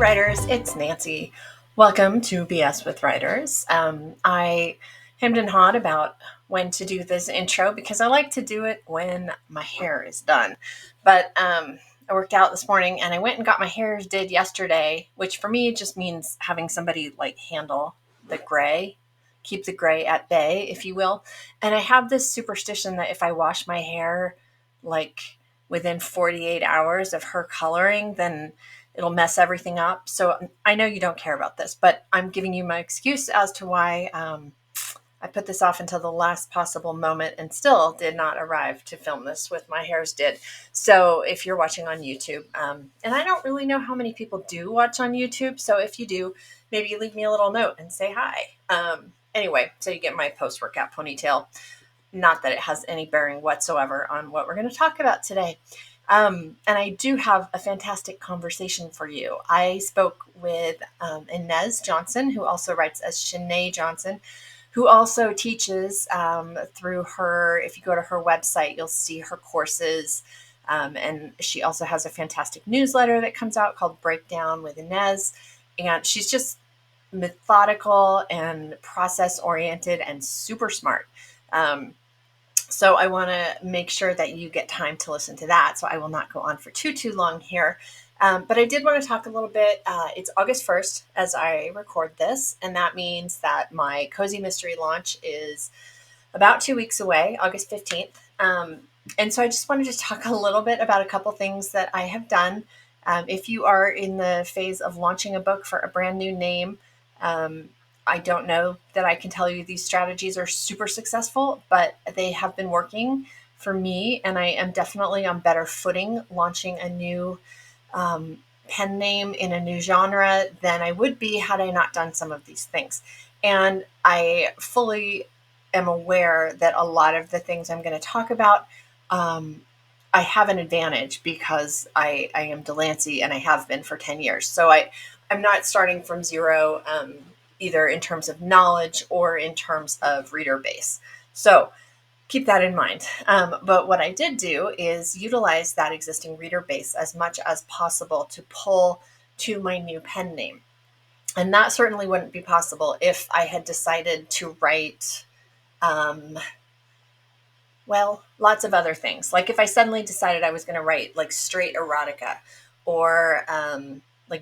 writers, it's Nancy. Welcome to BS with Writers. I hemmed and hawed about when to do this intro because I like to do it when my hair is done. But I worked out this morning and I went and got my hair did yesterday, which for me just means having somebody handle the gray, keep the gray at bay, if you will. And I have this superstition that if I wash my hair within 48 hours of her coloring, then it'll mess everything up. So I know you don't care about this, but I'm giving you my excuse as to why I put this off until the last possible moment and still did not arrive to film this with my hairs did. So if you're watching on YouTube, and I don't really know how many people do watch on YouTube. So if you do, maybe leave me a little note and say hi. Anyway, so you get my post-workout ponytail. Not that it has any bearing whatsoever on what we're going to talk about today. And I do have a fantastic conversation for you. I spoke with Ines Johnson, who also writes as Shanae Johnson, who also teaches through her. If you go to her website, you'll see her courses. And she also has a fantastic newsletter that comes out called Breakdown with Ines. And she's just methodical and process-oriented and super smart. So I want to make sure that you get time to listen to that. So I will not go on for too long here. But I did want to talk a little bit. It's August 1st as I record this. And that means that my Cozy Mystery launch is about 2 weeks away, August 15th. And so I just wanted to talk a little bit about a couple things that I have done. If you are in the phase of launching a book for a brand new name, I don't know that I can tell you these strategies are super successful, but they have been working for me, and I am definitely on better footing launching a new pen name in a new genre than I would be had I not done some of these things. And I fully am aware that a lot of the things I'm going to talk about, I have an advantage because I am Delancey and I have been for 10 years. So I'm not starting from zero, either in terms of knowledge or in terms of reader base. So keep that in mind. But what I did do is utilize that existing reader base as much as possible to pull to my new pen name. And that certainly wouldn't be possible if I had decided to write, lots of other things. Like if I suddenly decided I was going to write straight erotica or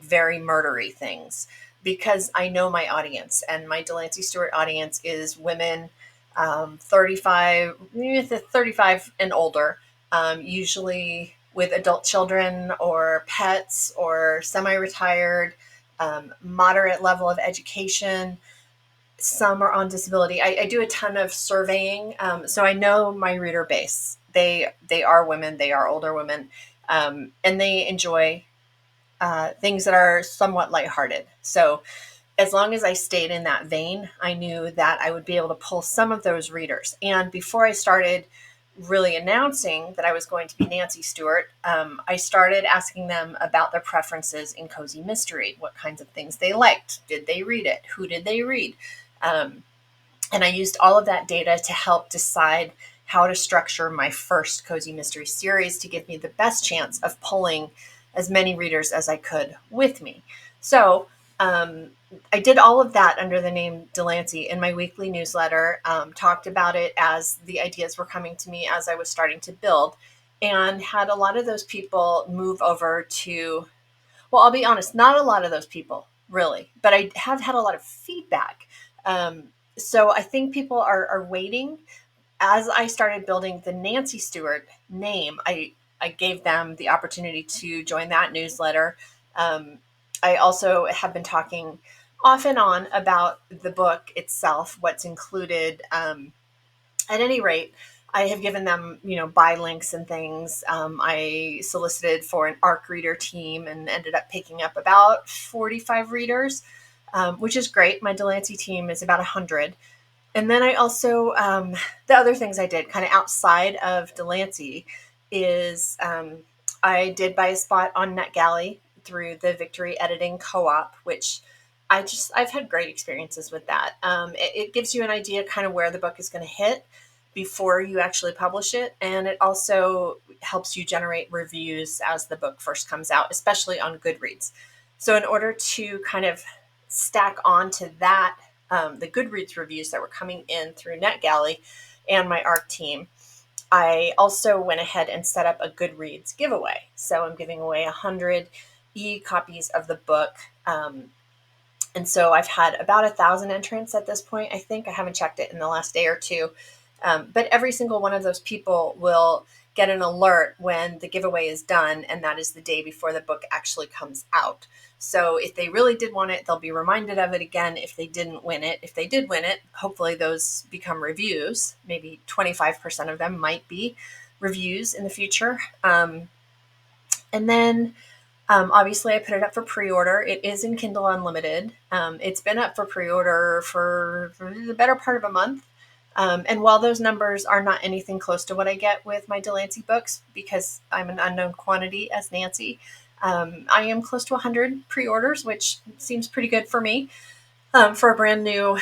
very murdery things, because I know my audience, and my Delancey Stewart audience is women 35 and older, usually with adult children or pets or semi-retired, moderate level of education. Some are on disability. I do a ton of surveying, so I know my reader base. They are women. They are older women, and they enjoy things that are somewhat lighthearted. So as long as I stayed in that vein, I knew that I would be able to pull some of those readers. And before I started really announcing that I was going to be Nancy Stewart, I started asking them about their preferences in cozy mystery, what kinds of things they liked. Did they read it? Who did they read? And I used all of that data to help decide how to structure my first cozy mystery series to give me the best chance of pulling as many readers as I could with me. So I did all of that under the name Delancey in my weekly newsletter, talked about it as the ideas were coming to me as I was starting to build, and had a lot of those people move over to, well, I'll be honest, not a lot of those people really, but I have had a lot of feedback. So I think people are waiting. As I started building the Nancy Stewart name, I gave them the opportunity to join that newsletter. I also have been talking off and on about the book itself, what's included. At any rate, I have given them, buy links and things. I solicited for an ARC reader team and ended up picking up about 45 readers, which is great. My Delancey team is about 100. And then I also, the other things I did kind of outside of Delancey is I did buy a spot on NetGalley through the Victory Editing Co-op, which I've had great experiences with that. It gives you an idea kind of where the book is going to hit before you actually publish it. And it also helps you generate reviews as the book first comes out, especially on Goodreads. So in order to kind of stack onto that, the Goodreads reviews that were coming in through NetGalley and my ARC team, I also went ahead and set up a Goodreads giveaway. So I'm giving away 100 e-copies of the book. And so I've had about 1,000 entrants at this point. I think I haven't checked it in the last day or two. But every single one of those people will get an alert when the giveaway is done, and that is the day before the book actually comes out. So if they really did want it, they'll be reminded of it again if they didn't win it. If they did win it, hopefully those become reviews. Maybe 25% of them might be reviews in the future. And then obviously, I put it up for pre-order. It is in Kindle Unlimited. It's been up for pre-order for the better part of a month. And while those numbers are not anything close to what I get with my Delancey books, because I'm an unknown quantity as Nancy, I am close to 100 pre-orders, which seems pretty good for me for a brand new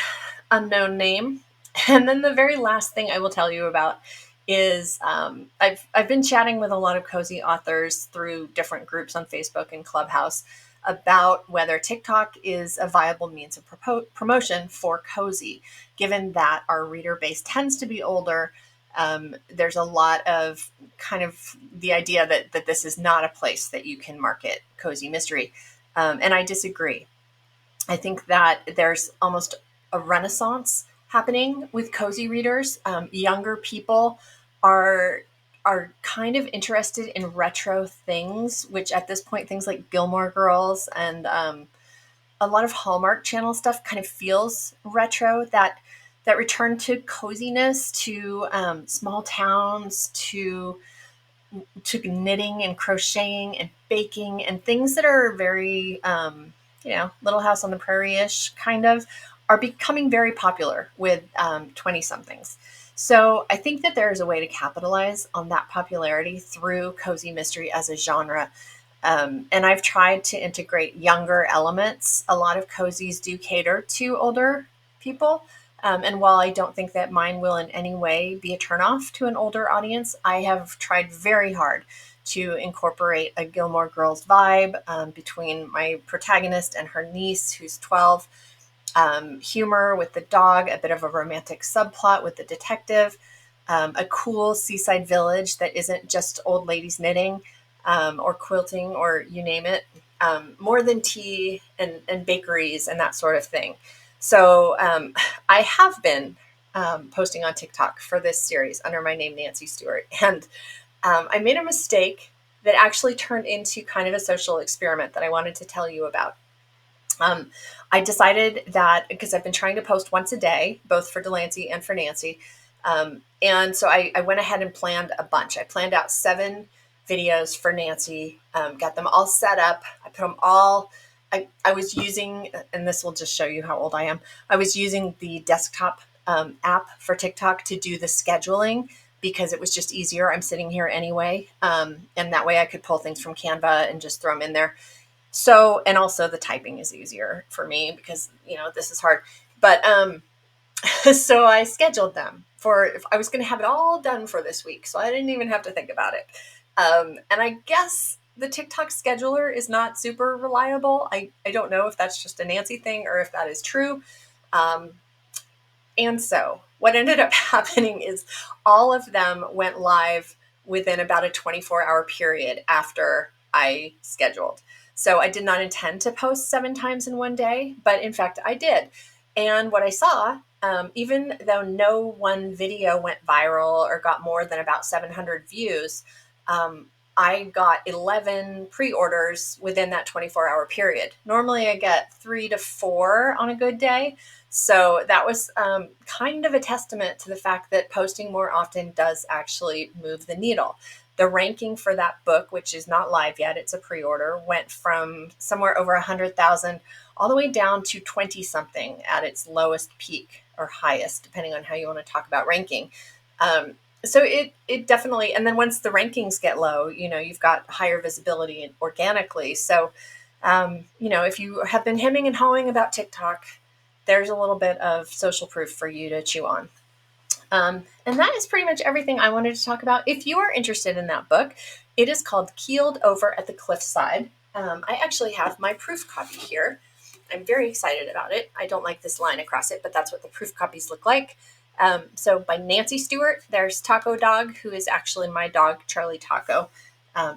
unknown name. And then the very last thing I will tell you about is I've been chatting with a lot of cozy authors through different groups on Facebook and Clubhouse about whether TikTok is a viable means of promotion for cozy, given that our reader base tends to be older. There's a lot of kind of the idea that this is not a place that you can market cozy mystery. And I disagree. I think that there's almost a renaissance happening with cozy readers. Younger people are are kind of interested in retro things, which at this point, things like Gilmore Girls and a lot of Hallmark Channel stuff kind of feels retro. That return to coziness, to small towns, to knitting and crocheting and baking and things that are very, Little House on the Prairie-ish kind of, are becoming very popular with 20 somethings. So I think that there is a way to capitalize on that popularity through cozy mystery as a genre. And I've tried to integrate younger elements. A lot of cozies do cater to older people. And while I don't think that mine will in any way be a turnoff to an older audience, I have tried very hard to incorporate a Gilmore Girls vibe between my protagonist and her niece, who's 12. Humor with the dog, a bit of a romantic subplot with the detective, a cool seaside village that isn't just old ladies knitting or quilting or you name it, more than tea and bakeries and that sort of thing. So I have been posting on TikTok for this series under my name, Nancy Stewart. And I made a mistake that actually turned into kind of a social experiment that I wanted to tell you about. I decided that because I've been trying to post once a day, both for Delancey and for Nancy. And so I went ahead and planned a bunch. I planned out 7 videos for Nancy, got them all set up. I put them all, I was using, and this will just show you how old I am. I was using the desktop app for TikTok to do the scheduling because it was just easier. I'm sitting here anyway. And that way I could pull things from Canva and just throw them in there. So, and also the typing is easier for me because, this is hard. But so I scheduled them if I was going to have it all done for this week. So I didn't even have to think about it. And I guess the TikTok scheduler is not super reliable. I don't know if that's just a Nancy thing or if that is true. And so what ended up happening is all of them went live within about a 24-hour period after I scheduled. So I did not intend to post 7 times in one day, but in fact I did. And what I saw, even though no one video went viral or got more than about 700 views, I got 11 pre-orders within that 24-hour period. Normally I get 3 to 4 on a good day. So that was kind of a testament to the fact that posting more often does actually move the needle. The ranking for that book, which is not live yet, it's a pre-order, went from somewhere over 100,000 all the way down to 20 something at its lowest peak or highest, depending on how you want to talk about ranking. So it definitely, and then once the rankings get low, you've got higher visibility organically. So, if you have been hemming and hawing about TikTok, there's a little bit of social proof for you to chew on. And that is pretty much everything I wanted to talk about. If you are interested in that book, it is called Keeled Over at the Cliffside. I actually have my proof copy here. I'm very excited about it. I don't like this line across it, but that's what the proof copies look like. So by Nancy Stewart, there's Taco Dog, who is actually my dog, Charlie Taco,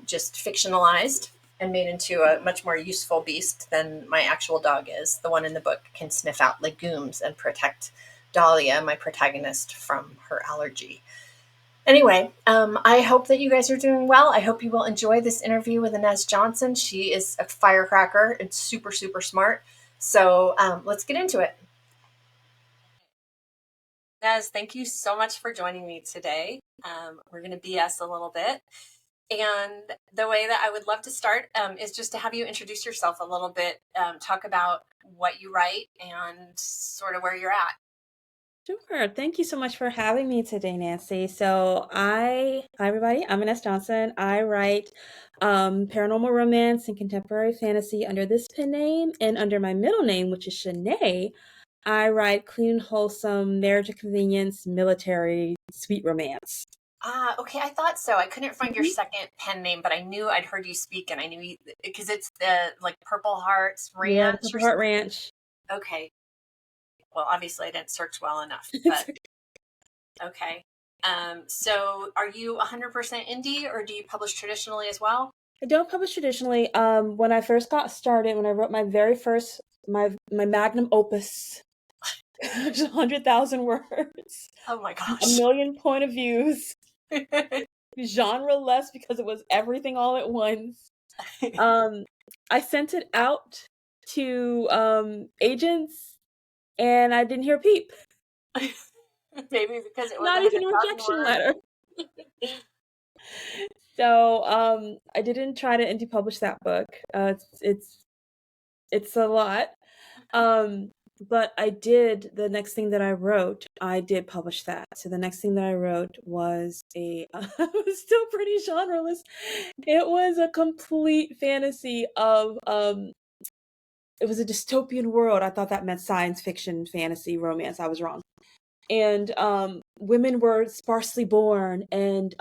just fictionalized and made into a much more useful beast than my actual dog is. The one in the book can sniff out legumes and protect Dahlia, my protagonist, from her allergy. Anyway, I hope that you guys are doing well. I hope you will enjoy this interview with Ines Johnson. She is a firecracker and super, super smart. So let's get into it. Ines, thank you so much for joining me today. We're going to BS a little bit. And the way that I would love to start is just to have you introduce yourself a little bit, talk about what you write and sort of where you're at. Sure. Thank you so much for having me today, Nancy. Hi everybody. I'm Ines Johnson. I write paranormal romance and contemporary fantasy under this pen name, and under my middle name, which is Shanae, I write clean, wholesome, marriage of convenience, military, sweet romance. Ah, okay. I thought so. I couldn't find your Mhm. second pen name, but I knew I'd heard you speak, and I knew because it's the like Purple Hearts Yeah, the Ranch or Purple Heart something. Ranch. Okay. Well, obviously I didn't search well enough, It's but okay. So are you 100% indie, or do you publish traditionally as well? I don't publish traditionally. When I first got started, when I wrote my very first my magnum opus, which is 100,000 words, Oh my a gosh. million point of views, genre less because it was everything all at once. Um, I sent it out to agents, and I didn't hear a peep. Maybe because it was Not even a 100,000 rejection words. letter. So I didn't try to indie publish that book. It's a lot. Um, but I did the next thing that I wrote, I did publish that. So the next thing that I wrote was it was still pretty genreless. It was a complete fantasy of it was a dystopian world. I thought that meant science fiction, fantasy, romance. I was wrong. And women were sparsely born, and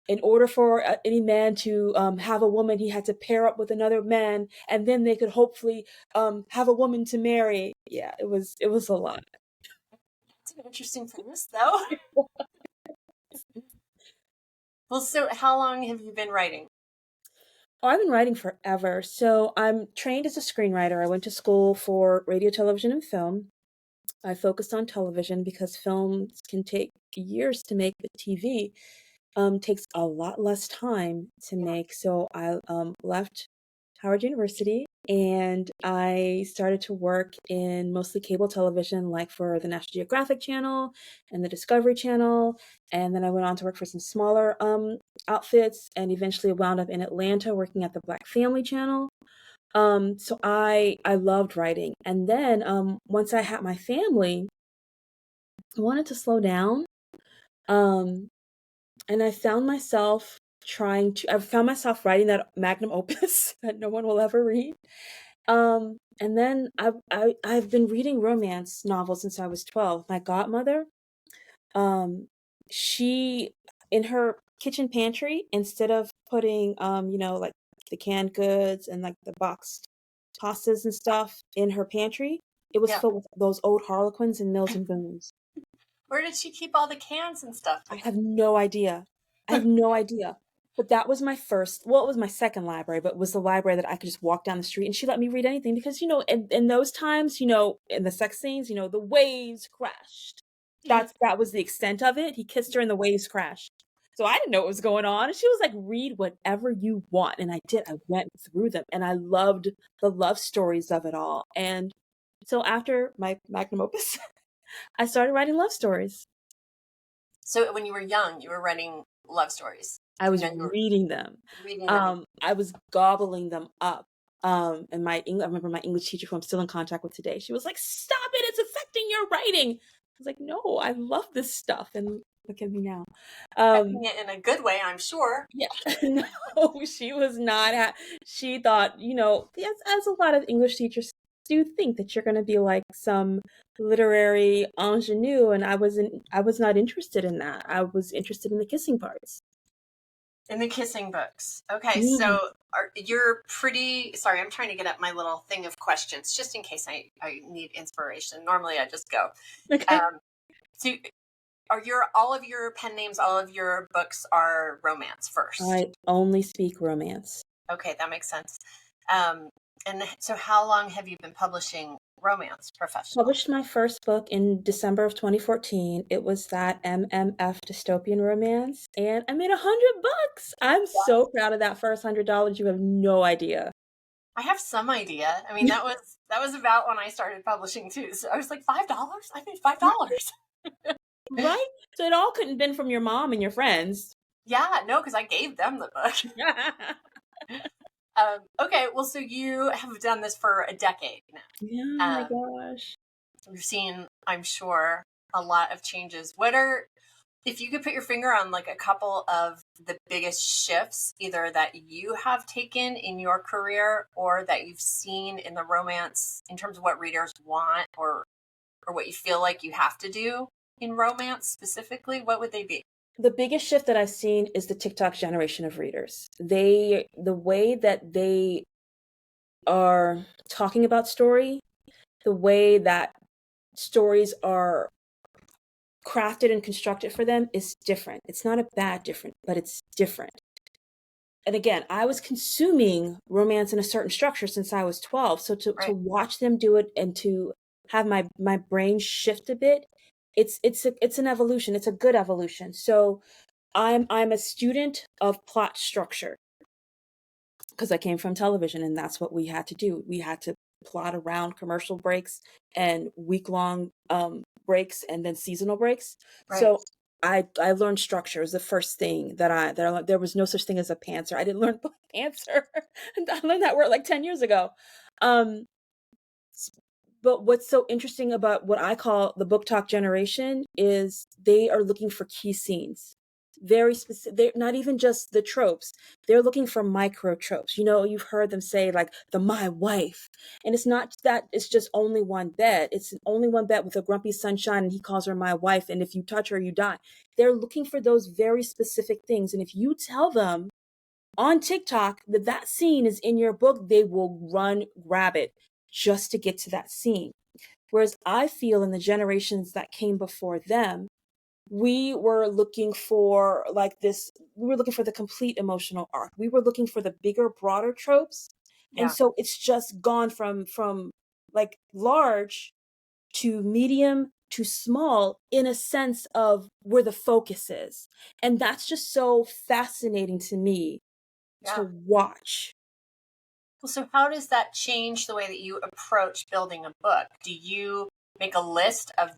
in order for any man to have a woman, he had to pair up with another man, and then they could hopefully have a woman to marry. Yeah, it was a lot. It's an interesting premise, though. Well, so how long have you been writing? Oh, I've been writing forever. So I'm trained as a screenwriter. I went to school for radio, television, and film. I focused on television because films can take years to make, but TV takes a lot less time to Yeah. make. So I left Howard University and I started to work in mostly cable television, like for the National Geographic Channel and the Discovery Channel. And then I went on to work for some smaller outfits and eventually wound up in Atlanta working at the Black Family Channel. So I loved writing. And then once I had my family, I wanted to slow down. Um, and I found myself writing that magnum opus that no one will ever read. And then I've been reading romance novels since I was 12. My godmother, um, she in her kitchen pantry, instead of putting like the canned goods and like the boxed pastas and stuff in her pantry, it was Yeah. filled with those old Harlequins and Mills and Booms. Where did she keep all the cans and stuff? I have no idea. I have no idea. But that was my first, well, it was my second library, but it was the library that I could just walk down the street and she let me read anything because, in those times, in the sex scenes, the waves crashed. That was the extent of it. He kissed her and the waves crashed. So I didn't know what was going on. And she was like, read whatever you want. And I did. I went through them and I loved the love stories of it all. And so after my magnum opus, I started writing love stories. So when you were young, you were writing love stories, I was and then you were reading them. reading them. I was gobbling them up. And I remember my English teacher, who I'm still in contact with today, she was like, "Stop it! It's affecting your writing." I was like, "No, I love this stuff." And look at me now. Affecting Um, it in a good way, I'm sure. yeah, no, she was not. She thought, yes, as a lot of English teachers do think that you're going to be like some literary ingenue, and I was not interested in that. I was interested in the kissing parts. In the kissing books. Okay, Mm. so you're pretty. Sorry, I'm trying to get up my little thing of questions just in case I need inspiration. Normally, I just go. Okay. Um, so, are your all of your pen names, all of your books are romance first? I only speak romance. Okay, that makes sense. Um, and so, how long have you been publishing romance professionally? Published my first book in December of 2014. It was that MMF dystopian romance, and I made $100. I'm so proud of that first $100. You have no idea. I have some idea. I mean, that was about when I started publishing too. So I was like, $5? I made $5. Right? So it all couldn't have been from your mom and your friends. Yeah, no, because I gave them the book. Yeah, Okay, well, so you have done this for a decade my now. gosh. You've seen, I'm sure, a lot of changes. What are, if you could put your finger on like a couple of the biggest shifts, either that you have taken in your career or that you've seen in the romance in terms of what readers want or what you feel like you have to do in romance specifically, what would they be? The biggest shift that I've seen is the TikTok generation of readers. The way that they are talking about story, the way that stories are crafted and constructed for them is different. It's not a bad different, but it's different. And again, I was consuming romance in a certain structure since I was 12. So to Right. watch them do it and to have my brain shift a bit, it's an evolution. It's a good evolution. So I'm a student of plot structure because I came from television and that's what we had to do. We had to plot around commercial breaks and week-long breaks and then seasonal breaks. Right. So I learned structure is the first thing that I learned. There was no such thing as a pantser. I didn't learn pantser. I learned that word like 10 years ago. Um, but what's so interesting about what I call the book talk generation is they are looking for key scenes. Very specific. They're not even just the tropes. They're looking for micro tropes. You know, you've heard them say like the my wife. And it's not that it's just only one bed. It's only one bed with a grumpy sunshine and he calls her my wife. And if you touch her, you die. They're looking for those very specific things. And if you tell them on TikTok that that scene is in your book, they will run grab it just to get to that scene. Whereas I feel in the generations that came before them, we were looking for we were looking for the complete emotional arc. We were looking for the bigger, broader tropes. And Yeah. so it's just gone from like large to medium to small in a sense of where the focus is. And that's just so fascinating to me to Yeah. watch. Well, so how does that change the way that you approach building a book? Do you make a list of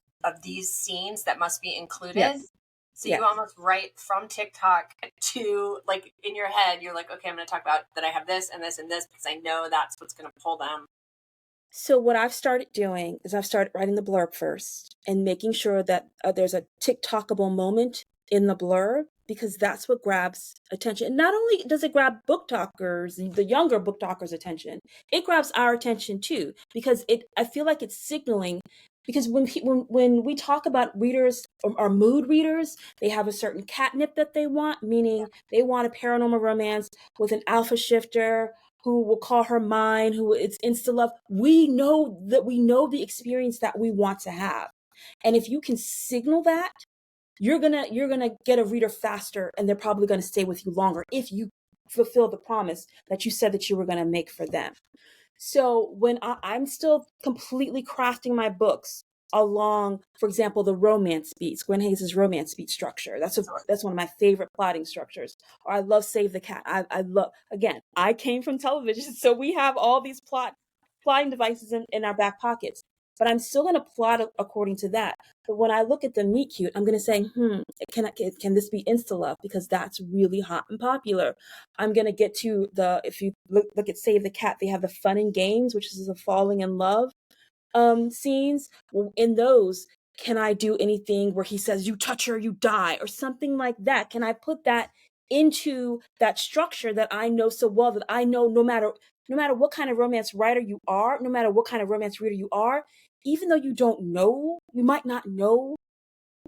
these scenes that must be included? Yes. So you Yes. almost write from TikTok to like in your head, you're like, okay, I'm going to talk about that I have this and this and this because I know that's what's going to pull them. So what I've started doing is I've started writing the blurb first and making sure that there's a TikTokable moment in the blurb because that's what grabs attention. And not only does it grab book talkers, the younger book talkers' attention, it grabs our attention too because it. I feel like it's signaling because when we talk about readers or mood readers, they have a certain catnip that they want, meaning they want a paranormal romance with an alpha shifter who will call her mine, who it's insta love. We know the experience that we want to have. And if you can signal that, you're gonna get a reader faster and they're probably gonna stay with you longer if you fulfill the promise that you said that you were gonna make for them. So when I'm still completely crafting my books along, for example, the romance beats, Gwen Hayes's romance beat structure. That's one of my favorite plotting structures. Or I love Save the Cat. I love again. I came from television, so we have all these plotting devices in our back pockets. But I'm still going to plot according to that. But when I look at the meet cute, I'm going to say, can this be insta love because that's really hot and popular. I'm gonna get to if you look at Save the Cat, they have the fun and games, which is the falling in love scenes. Well, in those, can I do anything where he says, you touch her, you die, or something like that? Can I put that into that structure that I know so well that I know no matter what kind of romance writer you are, no matter what kind of romance reader you are, even though you might not know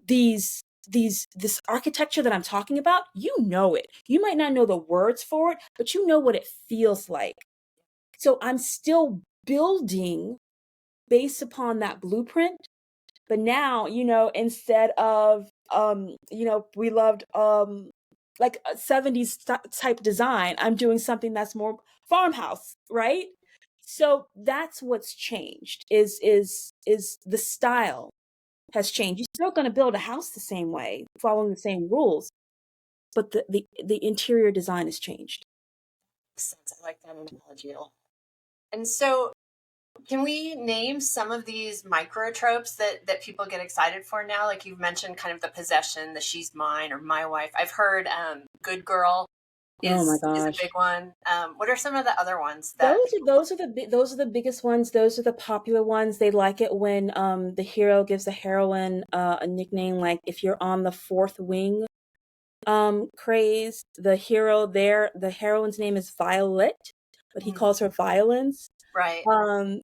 these this architecture that I'm talking about, you know it. You might not know the words for it, but you know what it feels like. So I'm still building based upon that blueprint, but now, instead of we loved like a 70s type design, I'm doing something that's more farmhouse, right? So that's what's changed is the style has changed. You're still going to build a house the same way, following the same rules, but the interior design has changed. Sense. I like that analogy. And so, can we name some of these micro tropes that people get excited for now? Like you've mentioned, kind of the possession, the she's mine or my wife. I've heard good girl Oh my is a gosh. big one. What are some of the other ones Those that are people? those are the biggest ones. Those are the popular ones. They like it when the hero gives the heroine a nickname, like if you're on the fourth wing craze, the heroine's name is Violet, but he Mhm. calls her Violence. Right.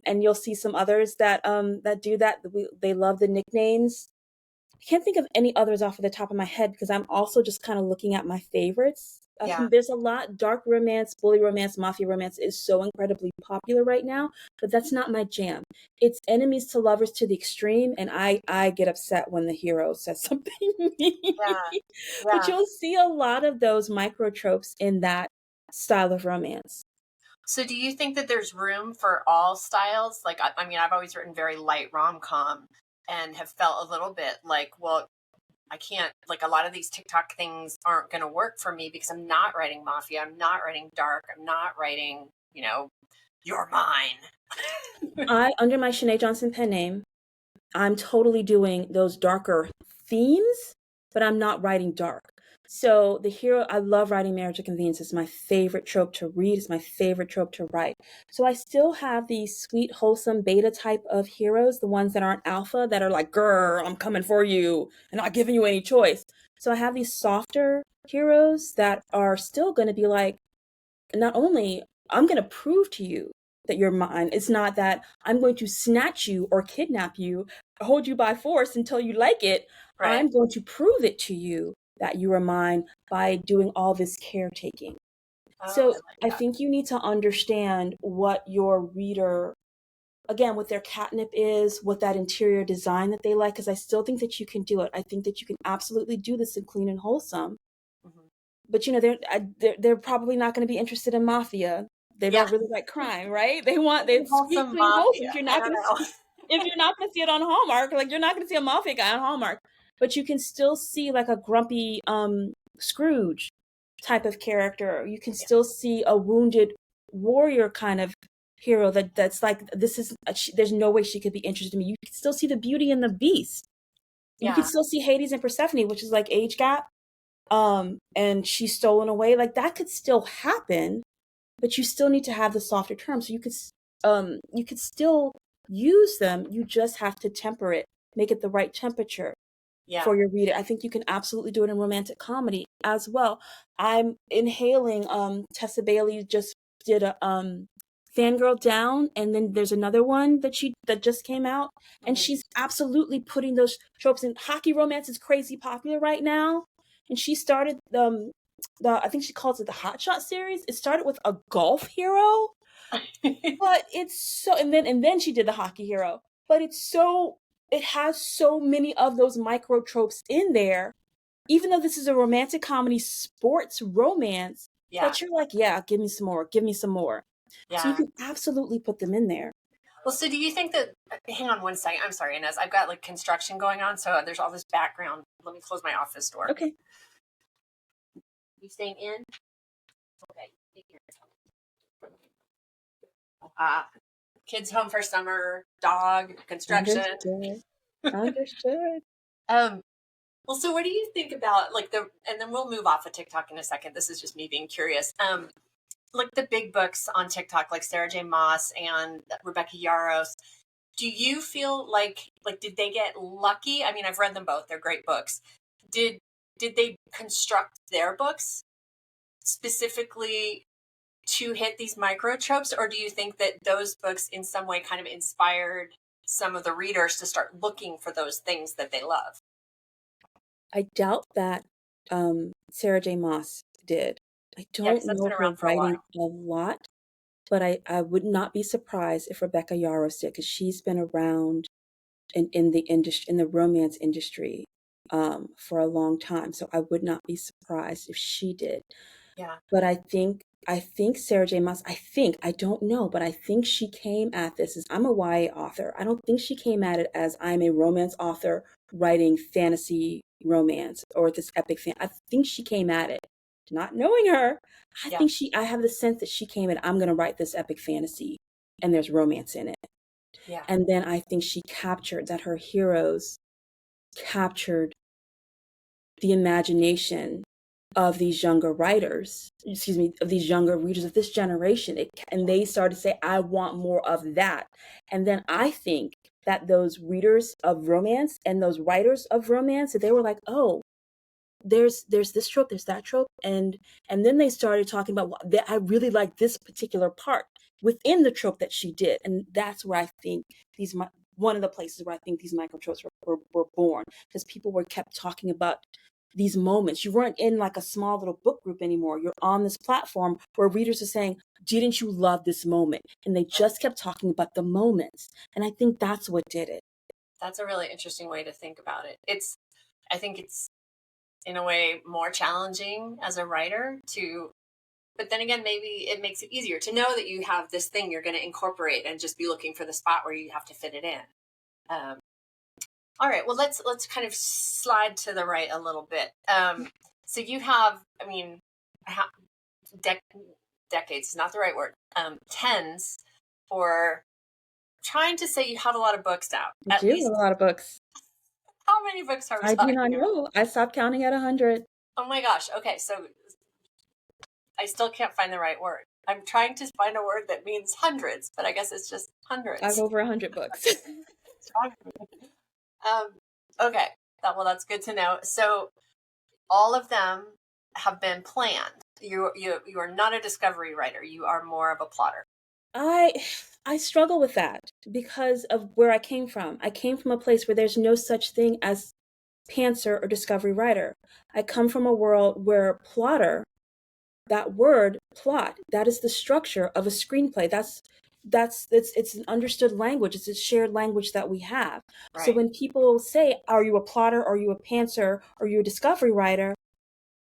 And you'll see some others that do that. They love the nicknames. I can't think of any others off of the top of my head because I'm also just kind of looking at my favorites. Yeah. There's a lot. Dark romance, bully romance, mafia romance is so incredibly popular right now, but that's not my jam. It's enemies to lovers to the extreme, and I get upset when the hero says something mean. Yeah. But Yeah. you'll see a lot of those micro tropes in that style of romance. So, do you think that there's room for all styles? Like, I mean, I've always written very light rom com and have felt a little bit like, well, I can't, like, a lot of these TikTok things aren't going to work for me because I'm not writing mafia. I'm not writing dark. I'm not writing, you're mine. Under my Shanae Johnson pen name, I'm totally doing those darker themes, but I'm not writing dark. So the hero, I love writing marriage of convenience. It's my favorite trope to read. It's my favorite trope to write. So I still have these sweet, wholesome beta type of heroes, the ones that aren't alpha, that are like, girl, I'm coming for you and not giving you any choice. So I have these softer heroes that are still going to be like, not only I'm going to prove to you that you're mine. It's not that I'm going to snatch you or kidnap you, hold you by force until you like it. Right. I'm going to prove it to you that you are mine by doing all this caretaking. Oh, I So like I that. think you need to understand what your reader, again, what their catnip is, what that interior design that they like, because I still think that you can do it. I think that you can absolutely do this in clean and wholesome, Mhm. but they're probably not going to be interested in mafia. They Yeah. don't really like crime, right? They sweet Wholesome clean wholesome. mafia. I don't know. If you're not going to see it on Hallmark, like you're not going to see a mafia guy on Hallmark, but you can still see like a grumpy Scrooge type of character. You can Yeah. still see a wounded warrior kind of hero that's like this is there's no way she could be interested in me. You can still see the Beauty and the Beast. You can Yeah. still see Hades and Persephone, which is like age gap, and she's stolen away. Like that could still happen, but you still need to have the softer terms. So you could still use them. You just have to temper it, make it the right temperature Yeah. for your reader. I think you can absolutely do it in romantic comedy as well. I'm inhaling Tessa Bailey just did a Fangirl Down, and then there's another one that just came out, and Mhm. she's absolutely putting those tropes in. Hockey romance is crazy popular right now, and she started the I think she calls it the Hot Shot series. It started with a golf hero, but it's so and then she did the hockey hero. But it has so many of those micro tropes in there, even though this is a romantic comedy sports romance, Yeah. that you're like, yeah, give me some more, give me some more. So you Yeah. can absolutely put them in there. Well, so do you think that? Hang on one second. I'm sorry, Inez. I've got like construction going on, so there's all this background. Let me close my office door. Okay. You staying in? Okay. Take care. Uh, kids home for summer, dog, construction. Understood. Understood. Um, well, so what do you think about like and then we'll move off of TikTok in a second. This is just me being curious. Like the big books on TikTok, like Sarah J. Maas and Rebecca Yarros. Do you feel like did they get lucky? I mean, I've read them both. They're great books. Did did they construct their books specifically to hit these micro tropes, or do you think that those books in some way kind of inspired some of the readers to start looking for those things that they love? I doubt that Sarah J. Maas did. I Yeah, don't because that's know been her around for a writing while. a lot, but I would not be surprised if Rebecca Yarros did, because she's been around in the industry, in the romance industry, for a long time. So I would not be surprised if she did. Yeah, But I think Sarah J. Maas, I don't know, but I think she came at this as, I'm a YA author. I don't think she came at it as, I'm a romance author writing fantasy romance or this epic fan. I think she came at it, not knowing her. yeah, I have the sense that she came at, I'm going to write this epic fantasy and there's romance in it. yeah. And then I think she captured that her heroes captured the imagination of these younger writers, excuse me, of these younger readers of this generation. And they started to say, I want more of that. And then I think that those readers of romance and those writers of romance, they were like, oh, there's this trope, there's that trope, and then they started talking about, well, I really like this particular part within the trope that she did, and that's where I think these one of the places where I think these micro tropes were born, because people were kept talking about these moments. You weren't in like a small little book group anymore. You're on this platform where readers are saying, didn't you love this moment? And they just kept talking about the moments, and I think that's what did it. That's a really interesting way to think about it. I think it's in a way more challenging as a writer to, but then again, maybe it makes it easier to know that you have this thing you're going to incorporate and just be looking for the spot where you have to fit it in. Um, all right, well, let's kind of slide to the right a little bit. So you have, I mean, dec- decades is not the right word. Tens, or trying to say you have a lot of books out. I At do have a least, lot of books. how many books are we I do not talking about? know. I stopped counting at 100. Oh my gosh. Okay, so I still can't find the right word. I'm trying to find a word that means hundreds, but I guess it's just I have hundreds. over 100 books. um, okay, that's good to know. So all of them have been planned. You are not a discovery writer. You are more of a plotter. I I struggle with that because of where I came from. I came from a place where there's no such thing as pantser or discovery writer. I come from a world where plotter, that word plot, that is the structure of a screenplay. It's an understood language. It's a shared language that we have. So Right, when people say, "Are you a plotter? Are you a pantser? Are you a discovery writer?"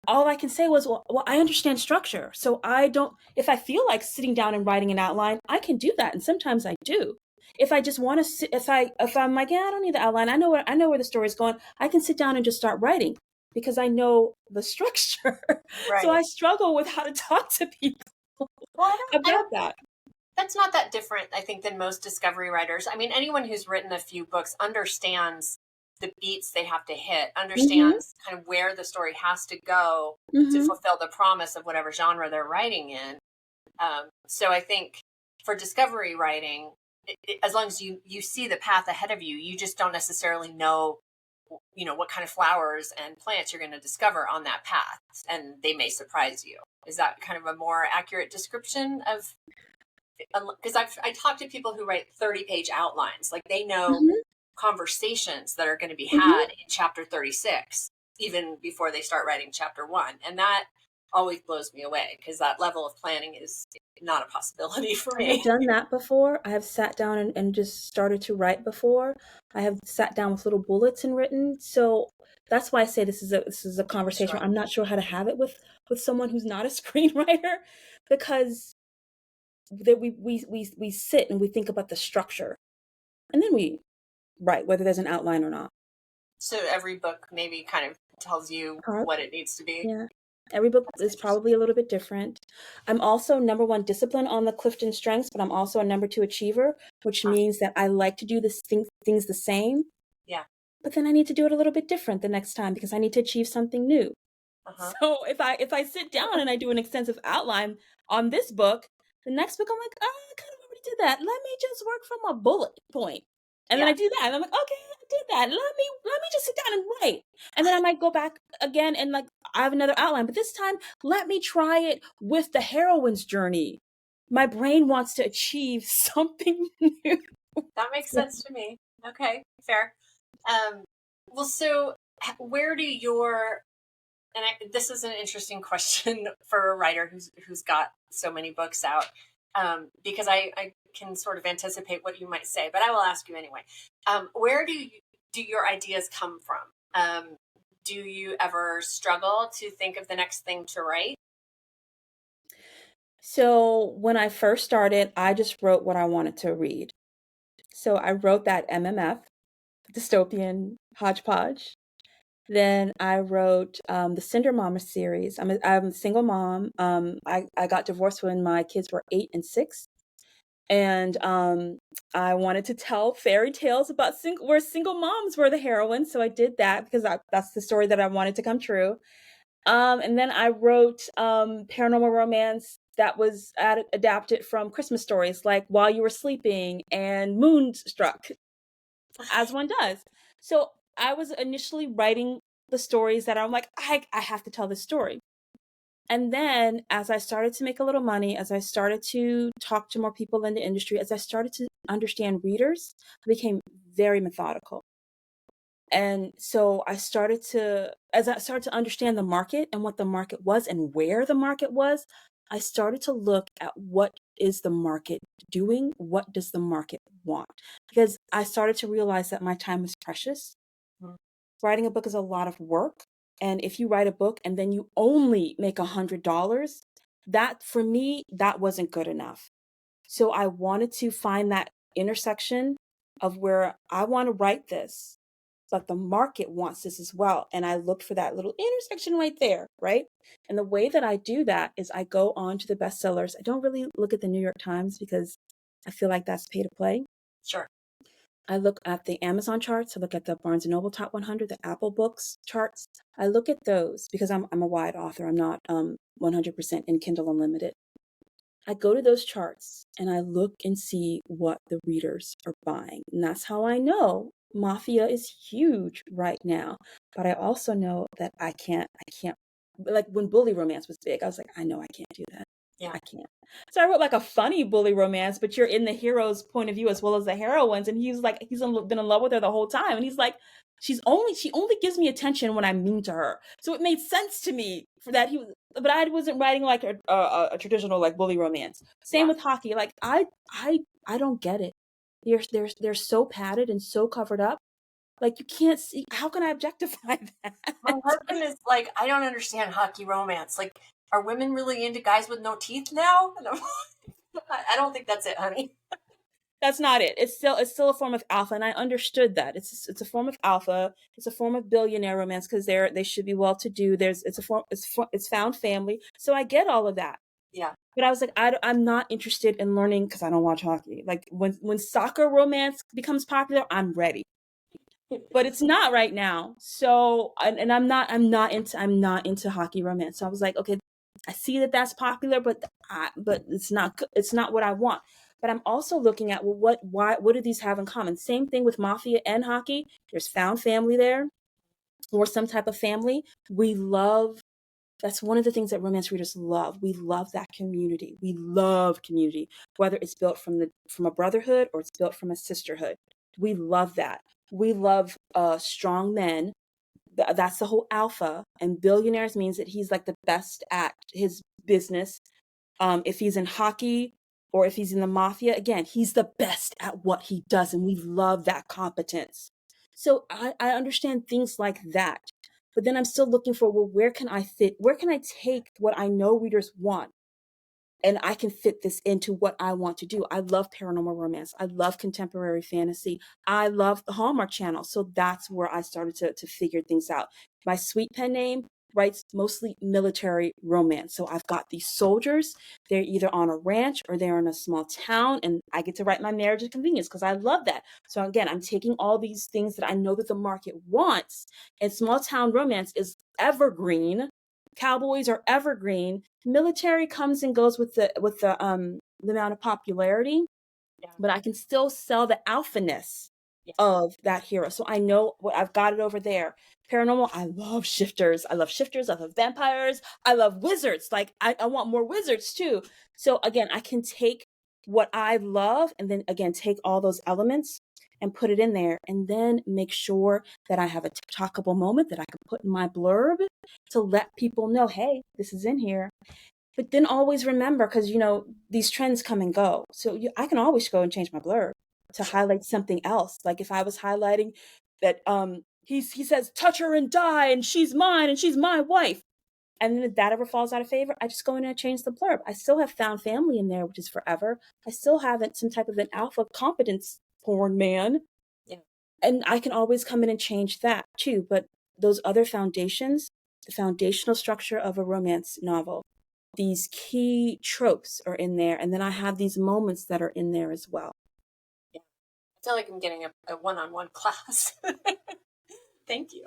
all I can say was, well, I understand structure. So I don't, if I feel like sitting down and writing an outline, I can do that. And sometimes I do. If I just want to sit, if I'm like, yeah, I don't need the outline. I know where the story is going. I can sit down and just start writing because I know the structure. So right. I struggle with how to talk to people Well, I about don't. that. That's not that different, I think, than most discovery writers. I mean, anyone who's written a few books understands the beats they have to hit, Mm-hmm. understands kind of where the story has to go to Mm-hmm. fulfill the promise of whatever genre they're writing in. So I think for discovery writing, as long as you see the path ahead of you, you just don't necessarily know, what kind of flowers and plants you're going to discover on that path, and they may surprise you. Is that kind of a more accurate description of? Because I talked to people who write 30-page outlines, like they know Mm-hmm. conversations that are going to be Mm-hmm. had in chapter 36 even before they start writing chapter 1, and that always blows me away because that level of planning is not a possibility for I have me. done that before. I have sat down and just started to write before. I have sat down with little bullets and written. So that's why I say this is a conversation. Sure. I'm not sure how to have it with someone who's not a screenwriter, because that we sit and we think about the structure, and then we write, whether there's an outline or not. So every book maybe kind of tells you Part what it needs to be. Yeah. Every book That's is interesting. probably a little bit different. I'm also number one discipline on the Clifton Strengths, but I'm also a number two achiever, which Huh. means that I like to do things the same, Yeah. but then I need to do it a little bit different the next time because I need to achieve something new. Uh-huh. So if I sit down and I do an extensive outline on this book, the next book I'm like, oh, I kind of already did that. Let me just work from a bullet point. And then Yeah. I do that. And I'm like, okay, I did that. Let me just sit down and write. And then I might go back again and like I have another outline, but this time let me try it with the heroine's journey. My brain wants to achieve something new. That makes sense to me. Okay, fair. Um, well, so where do your this is an interesting question for a writer who's got so many books out, because I can sort of anticipate what you might say, but I will ask you anyway. Where do your ideas come from? Do you ever struggle to think of the next thing to write? So when I first started, I just wrote what I wanted to read. So I wrote that MMF, dystopian hodgepodge. Then I wrote the Cinder Mama series. I'm a single mom. I got divorced when my kids were 8 and 6, and I wanted to tell fairy tales about where single moms were the heroines. So I did that because that's the story that I wanted to come true. And then I wrote paranormal romance that was adapted from Christmas stories, like While You Were Sleeping and Moonstruck, as one does. So I was initially writing the stories that I'm like, I have to tell this story. And then as I started to make a little money, as I started to talk to more people in the industry, as I started to understand readers, I became very methodical. And so as I started to understand the market and what the market was and where the market was, I started to look at what is the market doing? What does the market want? Because I started to realize that my time is precious. Mm. Writing a book is a lot of work. And if you write a book and then you only make $100, that for me, that wasn't good enough. So I wanted to find that intersection of where I want to write this, but the market wants this as well. And I looked for that little intersection right there, right? And the way that I do that is I go on to the bestsellers. I don't really look at the New York Times because I feel like that's pay to play. Sure. I look at the Amazon charts. I look at the Barnes and Noble Top 100, the Apple Books charts. I look at those because I'm a wide author. I'm not 100% in Kindle Unlimited. I go to those charts and I look and see what the readers are buying. And that's how I know Mafia is huge right now. But I also know that I can't, like when bully romance was big, I was like, I know I can't do that. Yeah. I can't. So I wrote like a funny bully romance, but you're in the hero's point of view as well as the heroine's. And he's like, been in love with her the whole time. And he's like, she only gives me attention when I'm mean to her. So it made sense to me for that but I wasn't writing like a traditional like bully romance. Same Yeah. with hockey. Like I don't get it. They're so padded and so covered up. Like you can't see. How can I objectify My that? husband is like, I don't understand hockey romance. Like, are women really into guys with no teeth now? And I don't think that's it, honey. That's not it. It's still a form of alpha, and I understood that. It's a form of alpha. It's a form of billionaire romance because they should be well to do. It's found family. So I get all of that. Yeah. But I was like, I'm not interested in learning because I don't watch hockey. Like when soccer romance becomes popular, I'm ready. But it's not right now. So and I'm not into hockey romance. So I was like, okay, I see that that's popular, but it's not what I want. But I'm also looking at, well, what do these have in common? Same thing with Mafia and hockey. There's found family there, or some type of family. We love That's one of the things that romance readers love. We love that community. We love community, whether it's built from a brotherhood or it's built from a sisterhood. We love that. We love strong men. That's the whole alpha. And billionaires means that he's like the best at his business. If he's in hockey or if he's in the mafia, again, he's the best at what he does, and we love that competence. So I understand things like that. But then I'm still looking for, well, where can I fit? Where can I take what I know readers want and I can fit this into what I want to do? I love paranormal romance. I love contemporary fantasy. I love the Hallmark Channel. So that's where I started to figure things out. My sweet pen name writes mostly military romance. So I've got these soldiers. They're either on a ranch or they're in a small town, and I get to write my marriage of convenience because I love that. So again, I'm taking all these things that I know that the market wants, and small town romance is evergreen. Cowboys are evergreen. Military comes and goes with the amount of popularity, Yeah. but I can still sell the alphaness Yeah. of that hero. So I know what I've got it over there. Paranormal, I love shifters. I love shifters. I love vampires. I love wizards. Like I want more wizards too. So again, I can take what I love and then again take all those elements and put it in there, and then make sure that I have a TikTokable moment that I can put in my blurb to let people know, hey, this is in here. But then always remember, because these trends come and go. So I can always go and change my blurb to Sure. highlight something else. Like if I was highlighting that he says touch her and die and she's mine and she's my wife. And then if that ever falls out of favor, I just go in and change the blurb. I still have found family in there, which is forever. I still haven't some type of an alpha competence porn man. Yeah. And I can always come in and change that too. But those other foundations, the foundational structure of a romance novel, these key tropes are in there. And then I have these moments that are in there as well. Yeah. I feel like I'm getting a one-on-one class. Thank you.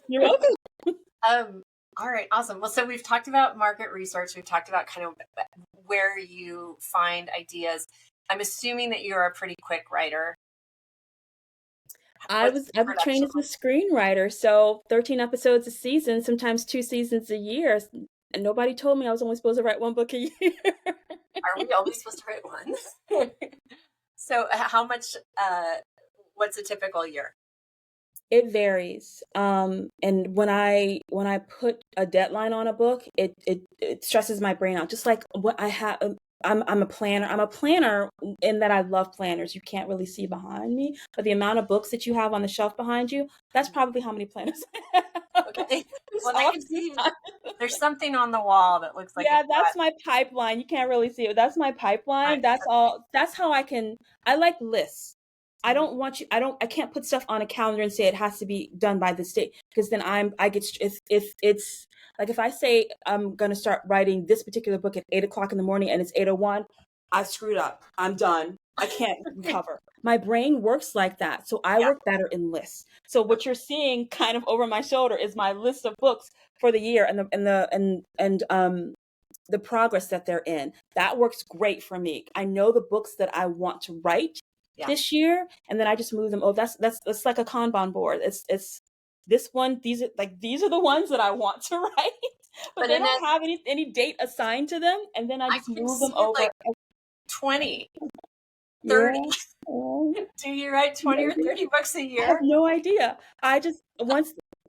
You're welcome. All right, awesome. Well, so we've talked about market research. We've talked about kind of where you find ideas. I'm assuming that you're a pretty quick writer. I What's was the I've trained production? as a screenwriter, so 13 episodes a season, sometimes 2 seasons a year. And nobody told me I was only supposed to write one book a year. Are we only supposed to write one? So how much, what's a typical year? It varies. And when I put a deadline on a book, it stresses my brain out. Just like what I have, I'm a planner. I'm a planner in that I love planners. You can't really see behind me, but the amount of books that you have on the shelf behind you, that's probably how many planners I have. Okay. This Well, I can office is see there's something on the wall that looks like yeah, it's got that's my pipeline. You can't really see it. That's my pipeline. nice. That's all. That's how I like lists. I Mhm. don't want you, I can't put stuff on a calendar and say it has to be done by this date because then I get, if it's like, if I say I'm going to start writing this particular book at 8 o'clock in the morning and it's 8:01, I screwed up. I'm done. I can't recover. My brain works like that. So I Yeah. work better in lists. So what you're seeing kind of over my shoulder is my list of books for the year and the progress that they're in. That works great for me. I know the books that I want to write Yeah. this year, and then I just move them. Oh, that's like a Kanban board. It's this one. These are the ones that I want to write, but But they Annette, don't have any date assigned to them, and then I I just can move them see over. like 20, Yeah. 30. Oh, Do you write 20 or maybe. 30 books a I have year? no idea. I just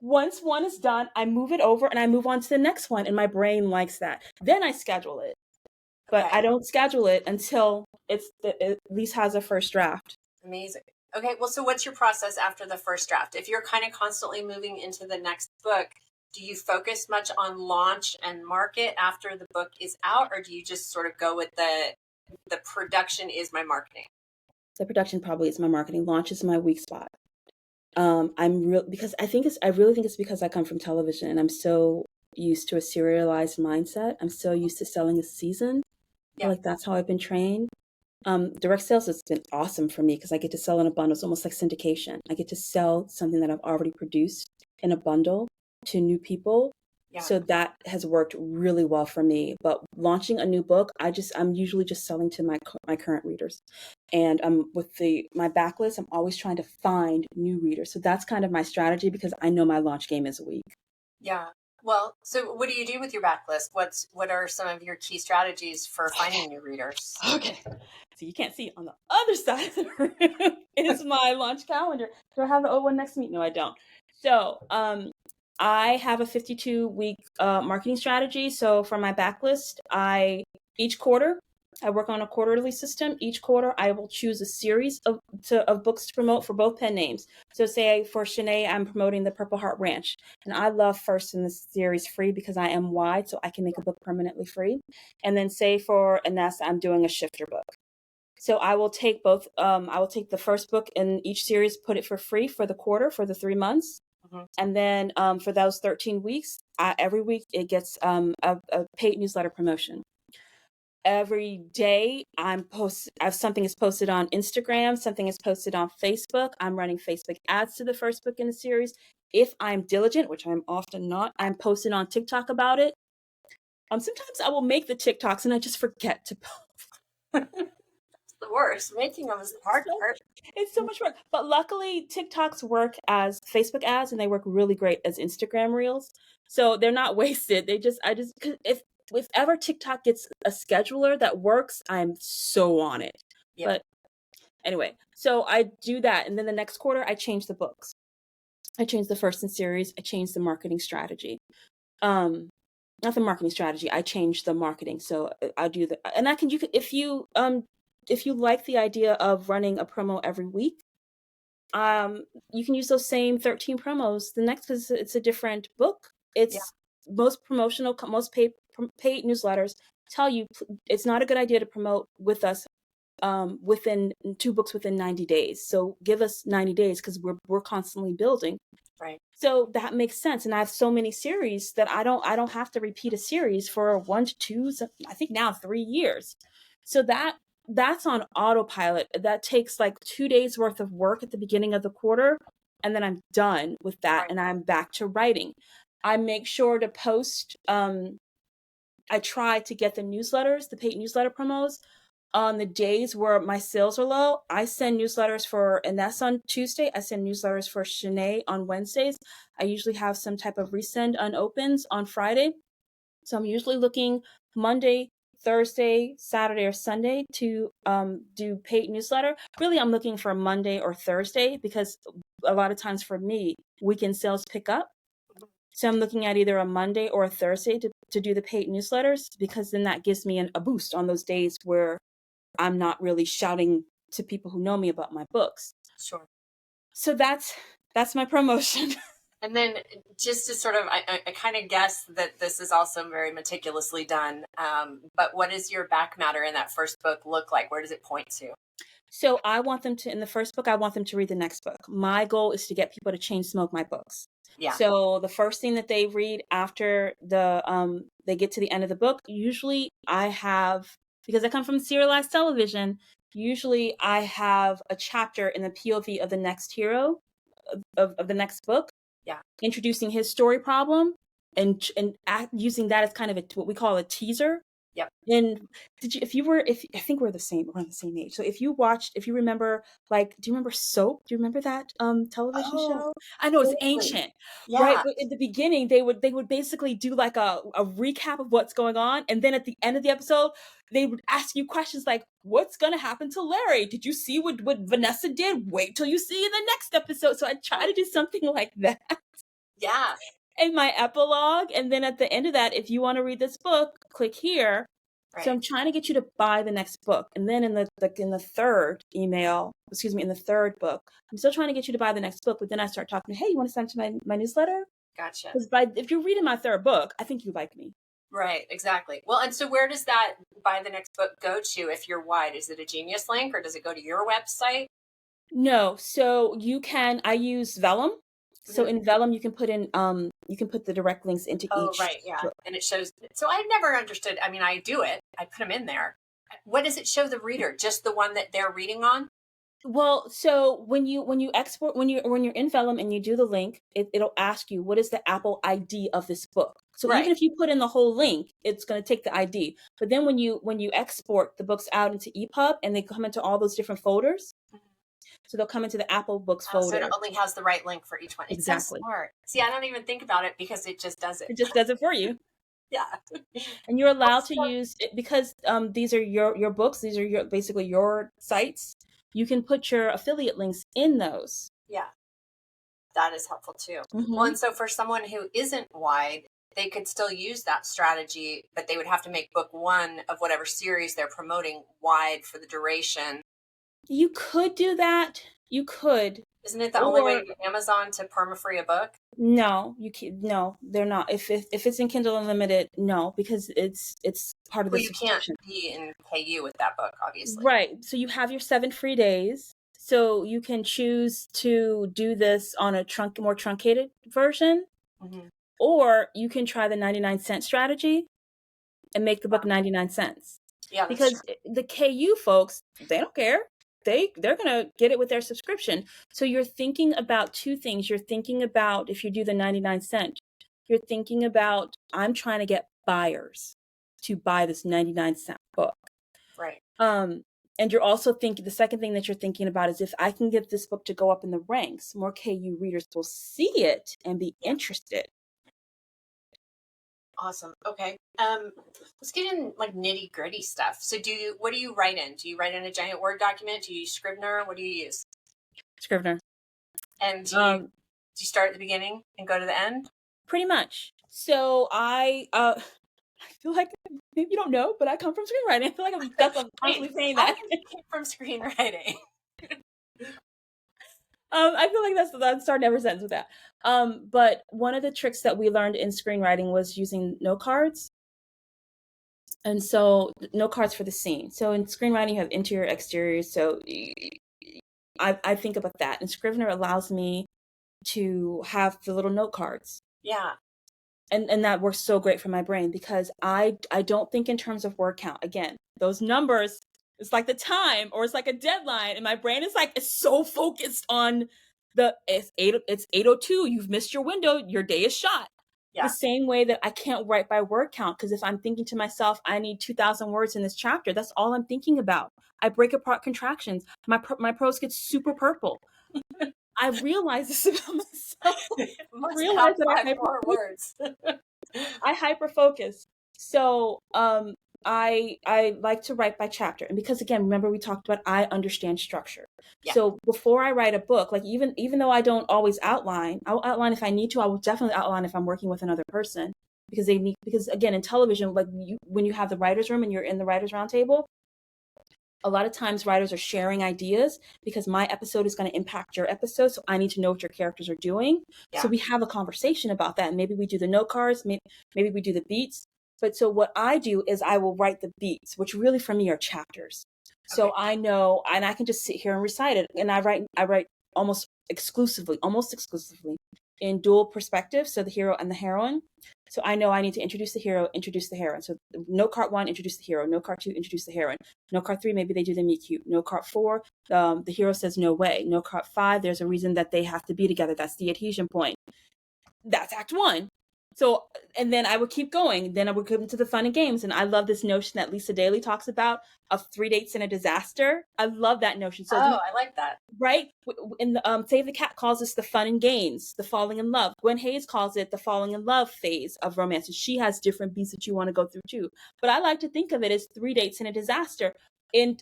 once one is done, I move it over and I move on to the next one, and my brain likes that. Then I schedule it, but Okay. I don't schedule it until it at least has a first draft. Amazing. Okay, well, so what's your process after the first draft? If you're kind of constantly moving into the next book, do you focus much on launch and market after the book is out, or do you just sort of go with the production is my marketing? The production probably is my marketing. Launch is my weak spot. I'm real because I really think it's because I come from television and I'm so used to a serialized mindset. I'm so used to selling a season. I feel Yeah, like that's how I've been trained. Direct sales has been awesome for me because I get to sell in a bundle. It's almost like syndication. I get to sell something that I've already produced in a bundle to new people. yeah, So that has worked really well for me. But launching a new book, I'm usually just selling to my current readers. And with my backlist, I'm always trying to find new readers. So that's kind of my strategy because I know my launch game is weak. yeah. Well, so what do you do with your backlist? What are some of your key strategies for finding new readers? Okay. So you can't see on the other side of the room is my launch calendar. Do I have the old one next to me? No, I don't. So I have a 52-week marketing strategy. So for my backlist, each quarter I work on a quarterly system. Each quarter I will choose a series of books to promote for both pen names. So say for Shanae, I'm promoting the Purple Heart Ranch. And I love first in the series free because I am wide, so I can make a book permanently free. And then say for Ines, I'm doing a shifter book. So I will take both. I will take the first book in each series, put it for free for the quarter for the 3 months, Mhm. and then for those 13 weeks, every week it gets a paid newsletter promotion. Every day something is posted on Instagram, something is posted on Facebook. I'm running Facebook ads to the first book in the series. If I'm diligent, which I'm often not, I'm posting on TikTok about it. Sometimes I will make the TikToks and I just forget to post. It's the worst. Making them is the hard So part. it's so much work. But luckily, TikToks work as Facebook ads and they work really great as Instagram reels. So they're not wasted. I just, 'cause if ever TikTok gets a scheduler that works, I'm so on it. Yeah. But Anyway, so I do that, and then the next quarter I change the books. I change the first in series. I change the marketing strategy. Um, Not the marketing strategy. I change the marketing. So I do the, and I can you can if you like the idea of running a promo every week, um, you can use those same 13 promos. The next is it's a different book. Yeah. It's most promotional, most paid newsletters tell you it's not a good idea to promote with us within 2 books within 90 days. So give us 90 days because we're constantly building. Right. So that makes sense. And I have so many series that I don't have to repeat a series for 1 to 2, I think now 3 years. So that's on autopilot. That takes like 2 days worth of work at the beginning of the quarter, and then I'm done with that Right. and I'm back to writing. I make sure to post I try to get the newsletters, the paid newsletter promos on the days where my sales are low. I send newsletters for Ines on Tuesday. I send newsletters for Shanae on Wednesdays. I usually have some type of resend unopens on Friday. So I'm usually looking Monday, Thursday, Saturday, or Sunday to do paid newsletter. Really, I'm looking for Monday or Thursday because a lot of times for me, weekend sales pick up. So I'm looking at either a Monday or a Thursday to do the paid newsletters because then that gives me a boost on those days where I'm not really shouting to people who know me about my books. Sure. So that's my promotion. And then just to sort of, I kind of guess that this is also very meticulously done. But what does your back matter in that first book look like? Where does it point to? So I want them to, in the first book, I want them to read the next book. My goal is to get people to chain smoke my books. Yeah. So the first thing that they read after they get to the end of the book, usually I have, because I come from serialized television, usually I have a chapter in the POV of the next hero of the next book, Yeah. introducing his story problem and using that as kind of what we call a teaser. Yep. And if I think we're around the same age. So if you remember, like, do you remember Soap? Do you remember that television Oh, show? I know it's totally. ancient, right? Yeah. But at the beginning, they would basically do like a recap of what's going on, and then at the end of the episode, they would ask you questions like, "What's gonna happen to Larry? Did you see what Vanessa did? Wait till you see in the next episode." So I try to do something like that Yeah. in my epilogue. And then at the end of that, if you want to read this book, click here. So Right. I'm trying to get you to buy the next book. And then in the third email, excuse me, in the third book, I'm still trying to get you to buy the next book. But then I start talking, hey, you want to sign up to my newsletter? Gotcha. Because if you're reading my third book, I think you like me. Right. Exactly. Well, and so where does that buy the next book go to if you're wide? Is it a Genius link or does it go to your website? No, so I use Vellum. So Mhm. in Vellum, you can put the direct links into Oh, each right. Yeah. book. And it shows. So I've never understood. I mean, I do it, I put them in there. What does it show the reader? Just the one that they're reading on? Well, so when you export when you're in Vellum and you do the link, it'll ask you what is the Apple ID of this book. So even Right. if you put in the whole link, it's going to take the ID. But then when you export the books out into EPUB and they come into all those different folders, so they'll come into the Apple Books So it folder. only has the right link for each one. It's so Exactly. smart. See, I don't even think about it because it just does it. It just does it for you. Yeah. And you're allowed That's to so- use it because these are your books, these are basically your sites. You can put your affiliate links in those. yeah, that is helpful too. Well, Mhm. and so for someone who isn't wide, they could still use that strategy, but they would have to make book one of whatever series they're promoting wide for the duration. You could do that. You could. Isn't it the only way Or to get Amazon to perma-free a book? no, you can't. No, they're not. If it's in Kindle Unlimited, no, because it's part of the Well, you can't subscription. be in KU with that book, obviously. Right. So you have your 7 free days. So you can choose to do this on a more truncated version, Hmm. or you can try the 99-cent strategy and make the book 99 cents. Yeah, that's true. Because the KU folks, they don't care. They're gonna get it with their subscription. So you're thinking about two things. You're thinking about, if you do the 99-cent, you're thinking about, I'm trying to get buyers to buy this 99-cent book. Right. And you're also thinking, the second thing that you're thinking about is, if I can get this book to go up in the ranks, more KU readers will see it and be Yeah. interested. Awesome. Okay. Let's get in like nitty gritty stuff. So what do you write in? Do you write in a giant Word document? Do you use Scrivener? What do you use? Scrivener. And do you start at the beginning and go to the end? Pretty much. So I feel like maybe you don't know, but I come from screenwriting. I feel like I'm constantly saying I that. came from screenwriting. I feel like that's starting every sentence with that. But one of the tricks that we learned in screenwriting was using note cards. And so note cards for the scene. So in screenwriting, you have interior, exterior. So I think about that. And Scrivener allows me to have the little note cards. Yeah. And that works so great for my brain because I don't think in terms of word count. Again, those numbers, it's like the time or it's like a deadline, and my brain is like it's so focused on it's 8:02. You've missed your window. Your day is shot. Yeah. The same way that I can't write by word count because if I'm thinking to myself, I need 2,000 words in this chapter. That's all I'm thinking about. I break apart contractions. My prose gets super purple. I realize this about myself. Must Realize have that 5 more words. I hyper focus. So I like to write by chapter. And because again, remember we talked about I understand structure. Yeah. So before I write a book, like even though I don't always outline, I'll outline if I need to. I will definitely outline if I'm working with another person because again in television, like when you have the writer's room and you're in the writer's roundtable, a lot of times writers are sharing ideas because my episode is going to impact your episode. So I need to know what your characters are doing. Yeah. So we have a conversation about that. And maybe we do the note cards, maybe we do the beats. But so what I do is I will write the beats, which really for me are chapters. So Okay. I know, and I can just sit here and recite it. And I write almost exclusively in dual perspective. So the hero and the heroine. So I know I need to introduce the hero, introduce the heroine. So note card 1, introduce the hero. Note card 2, introduce the heroine. Note card 3, maybe they do the meet cute. Note card 4, the hero says no way. Note card 5, there's a reason that they have to be together. That's the adhesion point. That's act 1. So, and then I would keep going. Then I would come to the fun and games. And I love this notion that Lisa Daly talks about of 3 dates in a disaster. I love that notion. So I like that. Right? In the Save the Cat calls this the fun and games, the falling in love. Gwen Hayes calls it the falling in love phase of romance. And she has different beats that you want to go through too. But I like to think of it as 3 dates in a disaster. In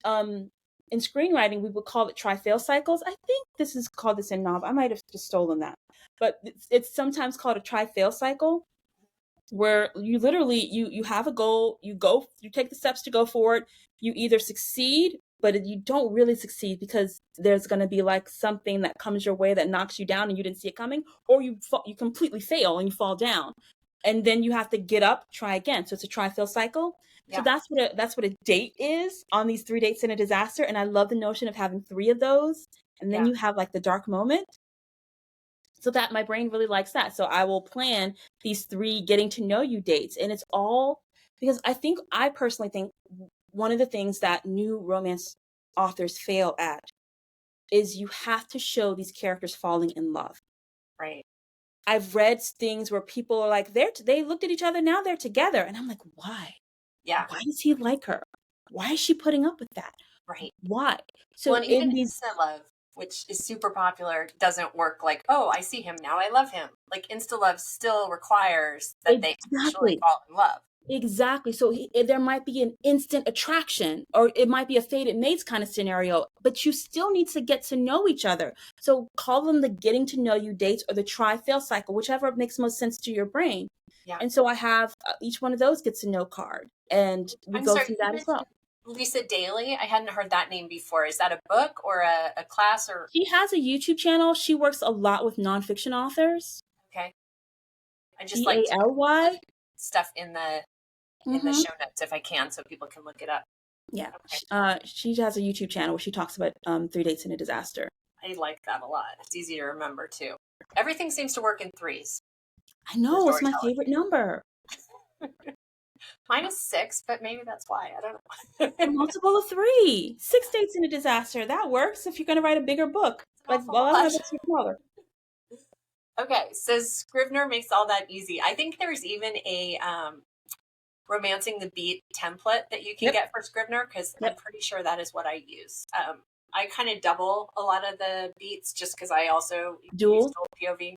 screenwriting, we would call it try-fail cycles. I think this is called this in novel. I might have just stolen that. But it's sometimes called a try-fail cycle where you literally you have a goal, you take the steps to go forward, you either succeed but you don't really succeed because there's going to be like something that comes your way that knocks you down and you didn't see it coming, or you completely fail and you fall down and then you have to get up, try again. So it's a try fail cycle. Yeah. So that's what a date is on these 3 dates in a disaster. And I love the notion of having 3 of those and then you have like the dark moment. So that my brain really likes that. So I will plan these 3 getting to know you dates. And it's all because I personally think one of the things that new romance authors fail at is you have to show these characters falling in love. Right. I've read things where people are like, they looked at each other, now they're together. And I'm like, why? Yeah. Why does he like her? Why is she putting up with that? Right. Why? So well, and even instant love, which is super popular, doesn't work like, oh, I see him, now I love him. Like insta love still requires that they actually fall in love. Exactly. So there might be an instant attraction, or it might be a fated mates kind of scenario, but you still need to get to know each other. So call them the getting to know you dates or the try fail cycle, whichever makes most sense to your brain. Yeah. And so I have each one of those gets to know card, and we go through that as well. Lisa Daly, I hadn't heard that name before. Is that a book or a class? Or she has a YouTube channel. She works a lot with nonfiction authors. Okay. I just like to put stuff in the show notes if I can, so people can look it up. Yeah. Okay. She has a YouTube channel where she talks about 3 dates in a disaster. I like that a lot. It's easy to remember too. Everything seems to work in 3s. I know, it's my favorite number. Mine is 6, but maybe that's why. I don't know. A multiple of 3. 6 dates in a disaster. That works if you're going to write a bigger book. Like, well, I have a smaller. Okay, so Scrivener makes all that easy. I think there's even a romancing the beat template that you can get for Scrivener, because I'm pretty sure that is what I use. I kind of double a lot of the beats just because I also use dual POV.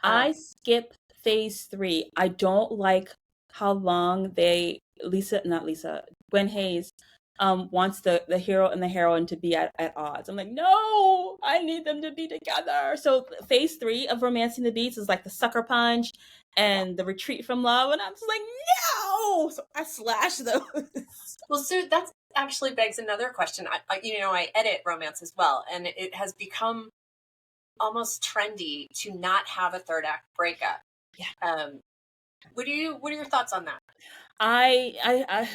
I skip phase 3. I don't like how long not Lisa, Gwen Hayes wants the hero and the heroine to be at odds. I'm like, no, I need them to be together. So phase 3 of Romancing the Beast is like the sucker punch Yeah. and the retreat from love, and I'm just like, no. So I slash those. Well, so that's actually begs another question. I edit romance as well, and it has become almost trendy to not have a third act breakup. Yeah. What are your thoughts on that? I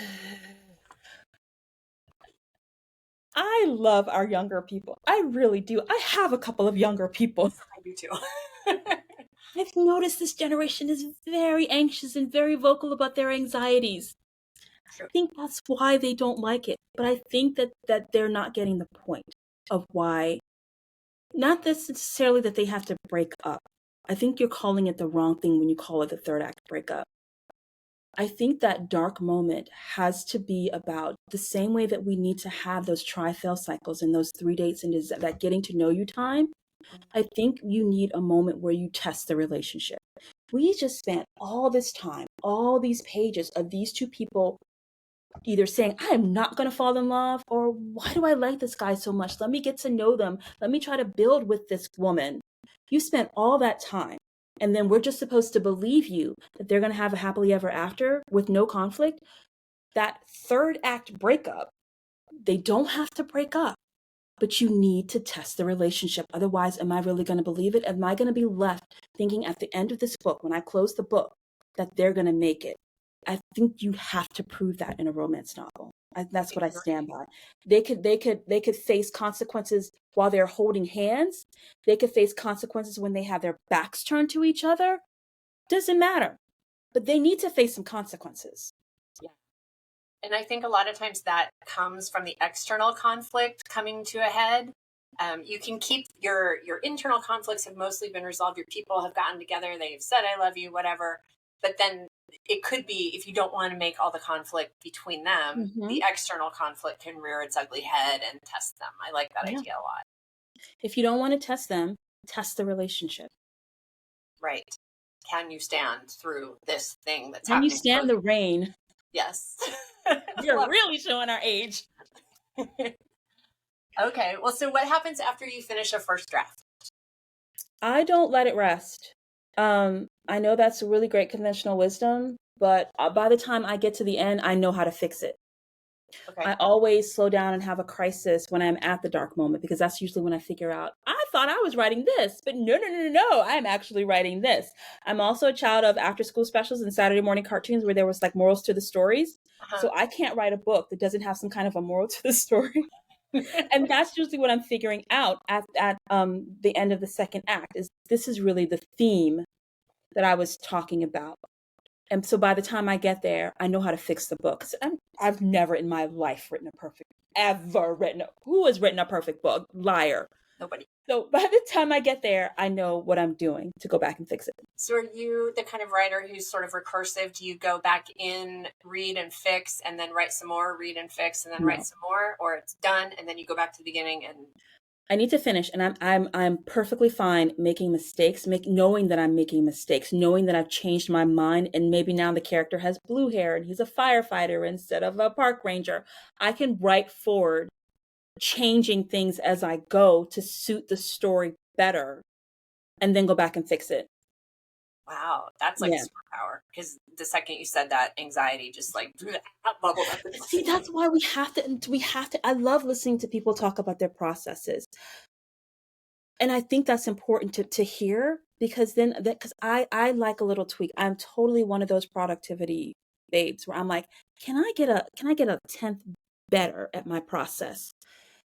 I love our younger people. I really do. I have a couple of younger people. I do too. I've noticed this generation is very anxious and very vocal about their anxieties. I True. think that's why they don't like it. But I think that they're not getting the point of why, not necessarily that they have to break up. I think you're calling it the wrong thing when you call it the third act breakup. I think that dark moment has to be about the same way that we need to have those try-fail cycles and those 3 dates and that getting to know you time. I think you need a moment where you test the relationship. We just spent all this time, all these pages of these two people either saying, I am not going to fall in love, or why do I like this guy so much? Let me get to know them. Let me try to build with this woman. You spent all that time. And then we're just supposed to believe you that they're going to have a happily ever after with no conflict. That third act breakup, they don't have to break up, but you need to test the relationship. Otherwise, am I really going to believe it? Am I going to be left thinking at the end of this book, when I close the book, that they're going to make it? I think you have to prove that in a romance novel. That's what I stand by. They could face consequences while they're holding hands. They could face consequences when they have their backs turned to each other. Doesn't matter. But they need to face some consequences. Yeah. And I think a lot of times that comes from the external conflict coming to a head. You can keep your internal conflicts have mostly been resolved. Your people have gotten together. They've said, I love you, whatever. But then it could be, if you don't want to make all the conflict between them, Mm-hmm. the external conflict can rear its ugly head and test them. I like that Yeah. idea a lot. If you don't want to test them, test the relationship. Right. Can you stand through this thing that's Can you happening? stand the rain? Yes. We're really showing our age. Okay. Well, so what happens after you finish a first draft? I don't let it rest. I know that's really great conventional wisdom, but by the time I get to the end, I know how to fix it. Okay. I always slow down and have a crisis when I'm at the dark moment, because that's usually when I figure out, I thought I was writing this, but no, I'm actually writing this. I'm also a child of after school specials and Saturday morning cartoons where there was like morals to the stories. Uh-huh. So I can't write a book that doesn't have some kind of a moral to the story. And that's usually what I'm figuring out at the end of the second act, is this is really the theme that I was talking about. And so by the time I get there, I know how to fix the book. I've never in my life who has written a perfect book? Liar. Nobody. So by the time I get there, I know what I'm doing to go back and fix it. So are you the kind of writer who's sort of recursive? Do you go back in, read and fix, and then write some more, read and fix, and then write No. some more, or it's done and then you go back to the beginning and I need to finish, and I'm perfectly fine making mistakes, knowing that I'm making mistakes, knowing that I've changed my mind, and maybe now the character has blue hair and he's a firefighter instead of a park ranger. I can write forward, changing things as I go to suit the story better, and then go back and fix it. wow, that's like a Yeah. superpower. Because the second you said that, anxiety just like bubbled up. See, that's why I love listening to people talk about their processes. And I think that's important to hear, because I like a little tweak. I'm totally one of those productivity babes where I'm like, can I get a tenth better at my process?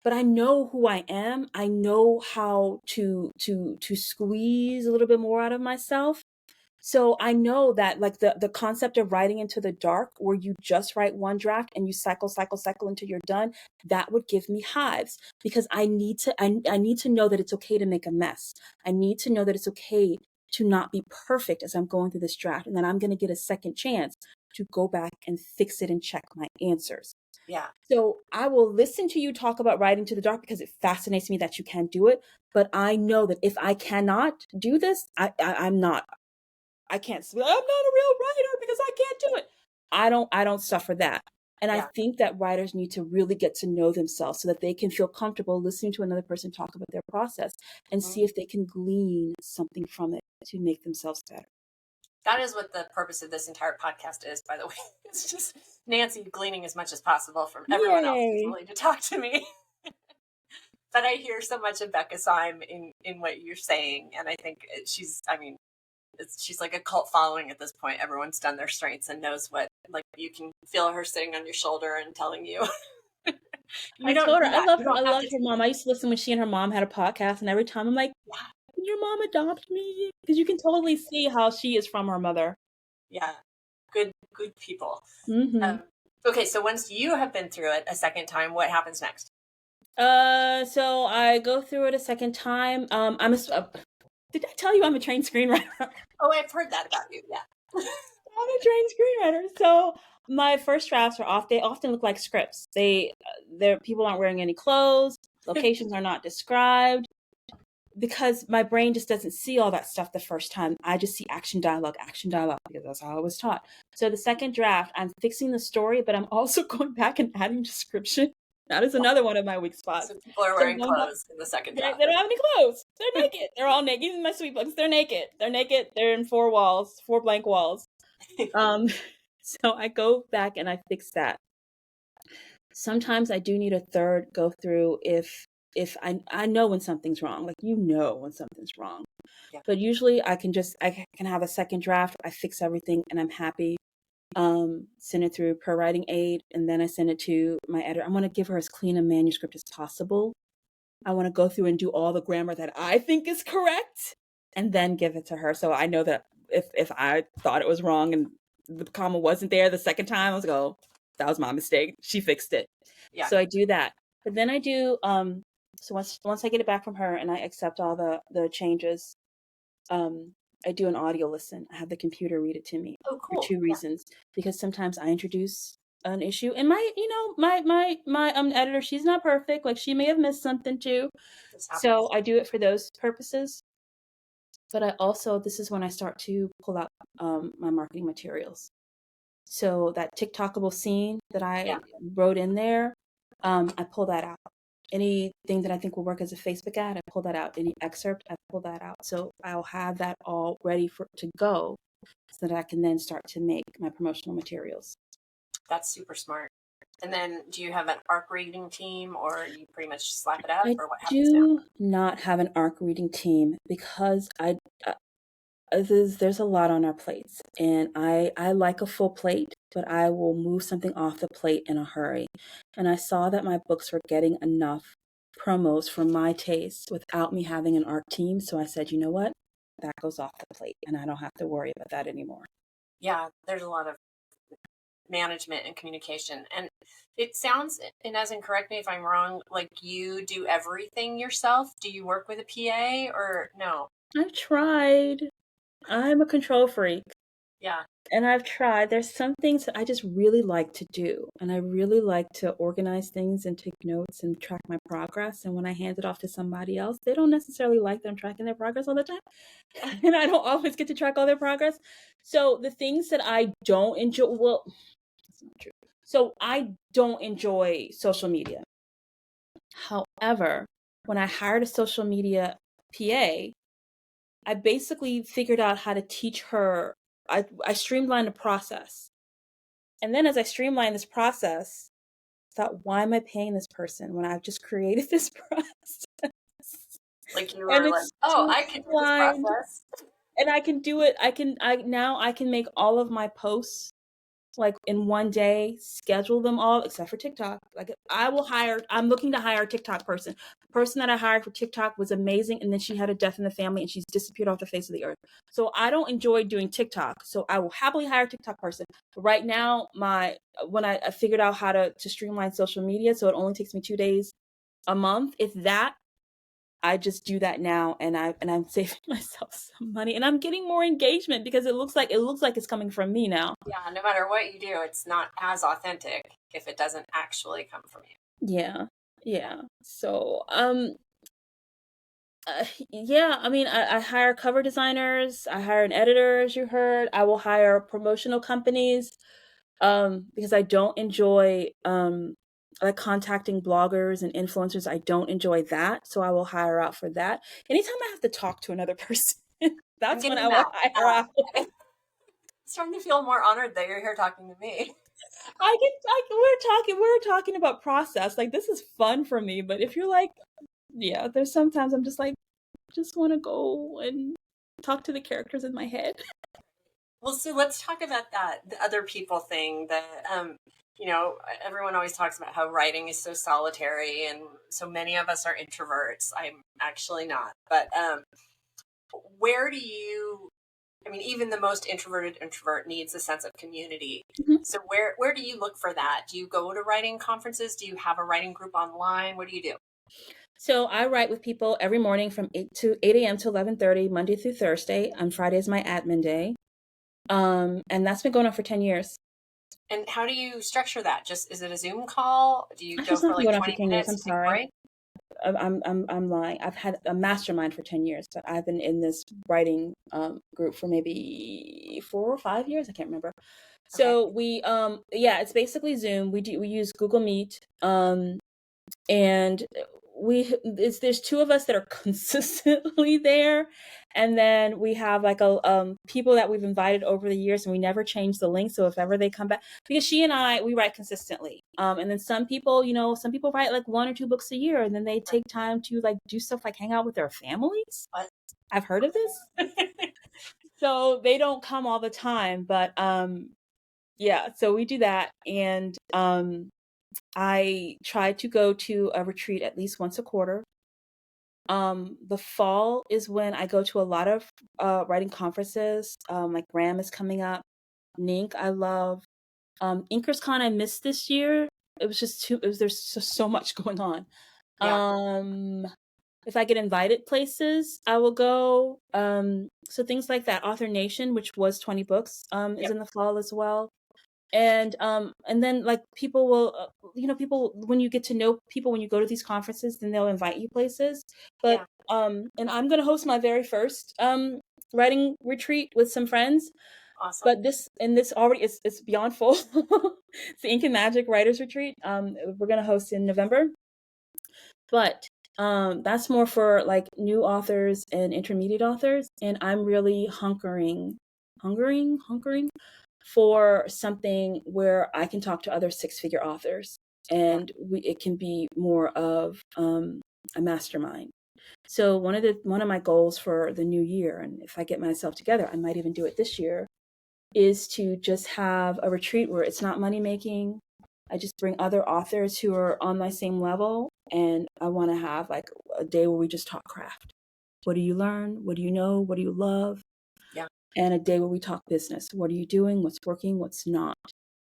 But I know who I am. I know how to squeeze a little bit more out of myself. So I know that, like, the concept of writing into the dark, where you just write one draft and you cycle until you're done, that would give me hives, because I need to know that it's okay to make a mess. I need to know that it's okay to not be perfect as I'm going through this draft, and then I'm going to get a second chance to go back and fix it and check my answers. Yeah. So I will listen to you talk about writing to the dark because it fascinates me that you can do it. But I know that if I cannot do this, I'm not. I can't say, I'm not a real writer because I can't do it. I don't suffer that. And I Yeah. think that writers need to really get to know themselves so that they can feel comfortable listening to another person talk about their process and Mhm. see if they can glean something from it to make themselves better. That is what the purpose of this entire podcast is, by the way. It's just Nancy gleaning as much as possible from everyone else who's Yay. willing to talk to me. But I hear so much of Becca Syme in what you're saying, and I think she's, I mean, she's like a cult following at this point. Everyone's done their strengths and knows what, like, you can feel her sitting on your shoulder and telling you. You I don't told her do that. You I don't have love to her do mom. I used to listen when she and her mom had a podcast, and every time I'm like, that. can your mom adopt me? Because you can totally see how she is from her mother. Yeah. Good people. Mm-hmm. Okay, so once you have been through it a second time, what happens next? So I go through it a second time. Did I tell you I'm a trained screenwriter? Oh, I've heard that about you. Yeah. I'm a trained screenwriter. So my first drafts are off. They often look like scripts. People aren't wearing any clothes. Locations are not described because my brain just doesn't see all that stuff the first time. I just see action dialogue, because that's how I was taught. So the second draft, I'm fixing the story, but I'm also going back and adding description. That is another one of my weak spots. So people are So I'm wearing going back. clothes in the second They draft. don't have any clothes. They're naked. They're all naked. Even my sweet books, they're naked. They're naked. They're in four walls, four blank walls. Um, so I go back and I fix that. Sometimes I do need a third go through if I know when something's wrong. Like when something's wrong. Yeah. But usually I can have a second draft. I fix everything and I'm happy. Send it through per writing aid, and then I send it to my editor. I want to give her as clean a manuscript as possible. I want to go through and do all the grammar that I think is correct and then give it to her. So I know that if I thought it was wrong and the comma wasn't there the second time, I was like, oh, that was my mistake. She fixed it. Yeah. So I do that. But then I do so once I get it back from her and I accept all the changes, I do an audio listen. I have the computer read it to me Oh, for cool. two reasons. Because sometimes I introduce an issue and my editor, she's not perfect. Like she may have missed something too. This happens. So I do it for those purposes. But I also, this is when I start to pull out my marketing materials. So that TikTokable scene that I Yeah. wrote in there, I pull that out. Anything that I think will work as a Facebook ad, I pull that out. Any excerpt, I pull that out. So I'll have that all ready to go so that I can then start to make my promotional materials. That's super smart. And then do you have an ARC reading team or you pretty much slap it up I or what happens now? do not have an ARC reading team because there's a lot on our plates, and I like a full plate, but I will move something off the plate in a hurry. And I saw that my books were getting enough promos for my taste without me having an ARC team, so I said, you know what? That goes off the plate, and I don't have to worry about that anymore. Yeah, there's a lot of management and communication. And it sounds, Inez, and correct me if I'm wrong, like you do everything yourself. Do you work with a PA or no? I've tried. I'm a control freak. Yeah. And I've tried. There's some things that I just really like to do. And I really like to organize things and take notes and track my progress. And when I hand it off to somebody else, they don't necessarily like them tracking their progress all the time. And I don't always get to track all their progress. So the things that I don't enjoy, well, that's not true. So I don't enjoy social media. However, when I hired a social media PA, I basically figured out how to teach her. I streamlined the process. And then as I streamlined this process, I thought, why am I paying this person when I've just created this process? Like you And were like, it's oh, I can do this streamlined. process. And I can do it. I can make all of my posts like in one day, schedule them all except for TikTok. Like I'm looking to hire a TikTok person. The person that I hired for TikTok was amazing, and then she had a death in the family and she's disappeared off the face of the earth. So I don't enjoy doing TikTok. So I will happily hire a TikTok person. But right now, when I figured out how to streamline social media, so it only takes me 2 days a month, if that, I just do that now, and I'm saving myself some money, and I'm getting more engagement because it looks like it's coming from me now. Yeah, no matter what you do, it's not as authentic if it doesn't actually come from you. Yeah. So, Yeah, I mean, I hire cover designers, I hire an editor, as you heard. I will hire promotional companies, because I don't enjoy like contacting bloggers and influencers. I don't enjoy that, so I will hire out for that. Anytime I have to talk to another person, I'm that's when getting I will that. hire out. I'm starting to feel more honored that you're here talking to me. We're talking about process. Like, this is fun for me, but if you're like, yeah, there's sometimes I'm just like, just want to go and talk to the characters in my head. Well, so let's talk about that, the other people thing that, you know, everyone always talks about how writing is so solitary and so many of us are introverts. I'm actually not. But where do you, I mean, even the most introverted introvert needs a sense of community. Mhm. So where do you look for that? Do you go to writing conferences? Do you have a writing group online? What do you do? So I write with people every morning from 8 a.m. to 11:30, Monday through Thursday. On Friday is my admin day. And that's been going on for 10 years. And how do you structure that? Just is it a Zoom call? Do you Actually, go it's for not been like going on for 20 10 years. I'm minutes, take a sorry. break? I'm lying. I've had a mastermind for 10 years, but I've been in this writing group for maybe 4 or 5 years. I can't remember. Okay. So yeah, it's basically Zoom. We use Google Meet. And there's two of us that are consistently there, and then we have like a people that we've invited over the years, and we never change the link. So if ever they come back, because she and I, we write consistently, and then some people, some people write like 1 or 2 books a year, and then they take time to like do stuff like hang out with their families. What? I've heard of this. So they don't come all the time, but yeah, so we do that. And I try to go to a retreat at least once a quarter. The fall is when I go to a lot of writing conferences. Like RAM is coming up. Nink I love. InkersCon I missed this year. It was just there's just so much going on. Yeah. Um, if I get invited places, I will go. So things like that. Author Nation, which was 20 books, is Yep. in the fall as well. And then like people will people, when you get to know people when you go to these conferences, then they'll invite you places. But Yeah. and I'm going to host my very first writing retreat with some friends. Awesome. But this already is, it's beyond full. It's the Ink and Magic Writers Retreat. We're going to host in November. But that's more for like new authors and intermediate authors, and I'm really hunkering for something where I can talk to other six-figure authors, Yeah. and it can be more of a mastermind. So one of my goals for the new year, and if I get myself together, I might even do it this year, is to just have a retreat where it's not money making. I just bring other authors who are on my same level, and I want to have like a day where we just talk craft. What do you learn? What do you know? What do you love? Yeah. And a day where we talk business. What are you doing? What's working? What's not?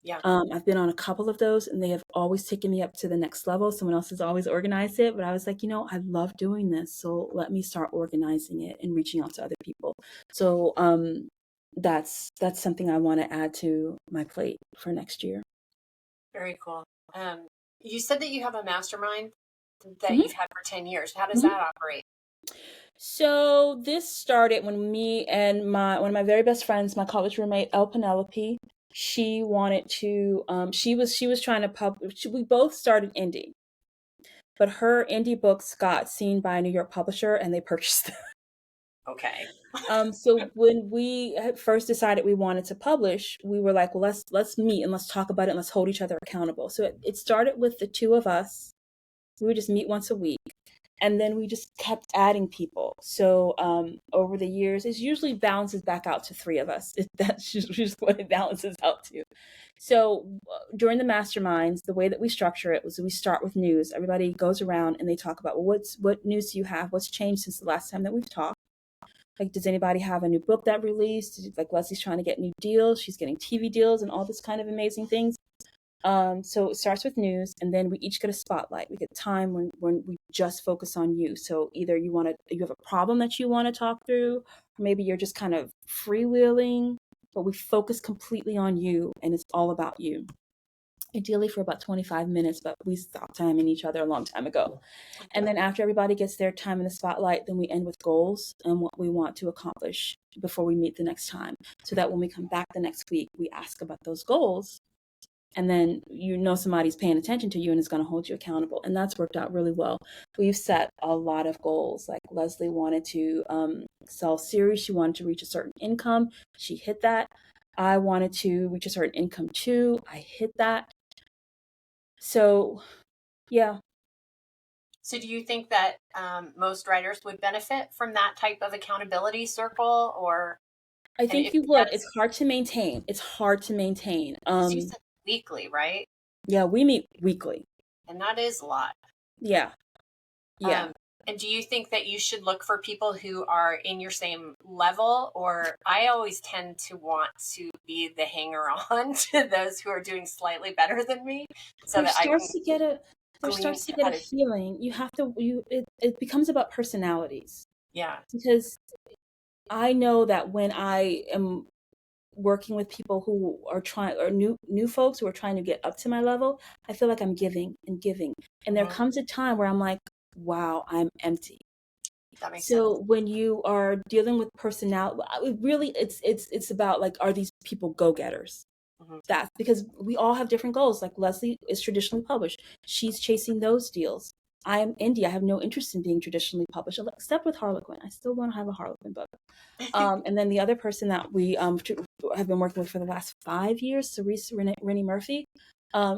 Yeah. I've been on a couple of those, and they have always taken me up to the next level. Someone else has always organized it, but I was like, I love doing this, so let me start organizing it and reaching out to other people. So that's something I want to add to my plate for next year. Very cool. You said that you have a mastermind that hmm you've had for 10 years. How does hmm that operate? So this started when me and my one of my very best friends, my college roommate El Penelope, she wanted to. She was trying to publish. We both started indie, but her indie books got seen by a New York publisher, and they purchased them. Okay. So when we had first decided we wanted to publish, we were like, well, let's meet and let's talk about it and let's hold each other accountable. So it started with the two of us. We would just meet once a week, and then we just kept adding people. So over the years, it usually balances back out to three of us. That's just what it balances out to. So during the masterminds, the way that we structure it was we start with news. Everybody goes around and they talk about, well, what news do you have? What's changed since the last time that we've talked? Like, does anybody have a new book that released? Like, Leslie's trying to get new deals. She's getting TV deals and all this kind of amazing things. So it starts with news, and then we each get a spotlight. We get time when we just focus on you. So either you have a problem that you want to talk through, or maybe you're just kind of freewheeling, but we focus completely on you, and it's all about you. ideally for about 25 minutes, but we stopped timing each other a long time ago. And then after everybody gets their time in the spotlight, then we end with goals and what we want to accomplish before we meet the next time. So that when we come back the next week, we ask about those goals. And then you know somebody's paying attention to you and is going to hold you accountable. And that's worked out really well. We've set a lot of goals. Like Leslie wanted to sell series. She wanted to reach a certain income. She hit that. I wanted to reach a certain income too. I hit that. So, yeah. So, do you think that most writers would benefit from that type of accountability circle, or I and think if you would. yes, It's hard to maintain. It's hard to maintain. because you said weekly, right? Yeah, we meet weekly. And that is a lot. Yeah. Yeah. Um, and do you think that you should look for people who are in your same level? Or I always tend to want to be the hanger on to those who are doing slightly better than me so There that I can starts to get a there glean starts to get how a to, feeling. You have to you it becomes about personalities. yeah. Because I know that when I am working with people who are trying or new folks who are trying to get up to my level, I feel like I'm giving and giving. And there Mhm. comes a time where I'm like, wow, I'm empty. That makes sense. So when you are dealing with personality, really it's about like, are these people go-getters? Hmm. That's because we all have different goals. Like Leslie is traditionally published. She's chasing those deals. I am indie. I have no interest in being traditionally published, except with Harlequin. I still want to have a Harlequin book. And then the other person that we have been working with for the last 5 years, Cerise Rennie Murphy,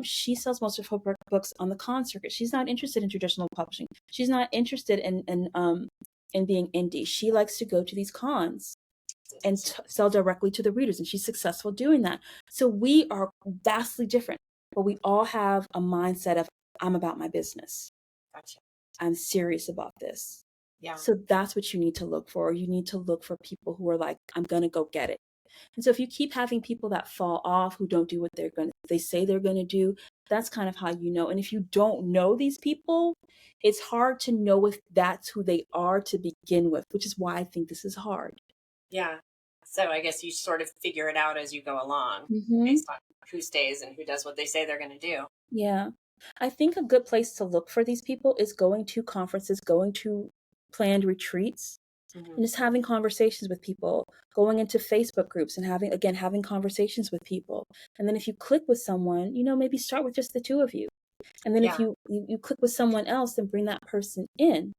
she sells most of her books on the con circuit. She's not interested in traditional publishing. She's not interested in being indie. She likes to go to these cons and sell directly to the readers, and she's successful doing that. So we are vastly different, but we all have a mindset of, I'm about my business. Gotcha. I'm serious about this. Yeah. So that's what you need to look for. You need to look for people who are like, I'm going to go get it. And so if you keep having people that fall off, who don't do what they say they're going to do, that's kind of how you know. And if you don't know these people, it's hard to know if that's who they are to begin with, which is why I think this is hard. Yeah. So I guess you sort of figure it out as you go along Mm-hmm. based on who stays and who does what they say they're going to do. Yeah. I think a good place to look for these people is going to conferences, going to planned retreats, Hmm. and just having conversations with people, going into Facebook groups and having conversations with people. And then if you click with someone, maybe start with just the two of you. And then if Yeah. you click with someone else, then bring that person in.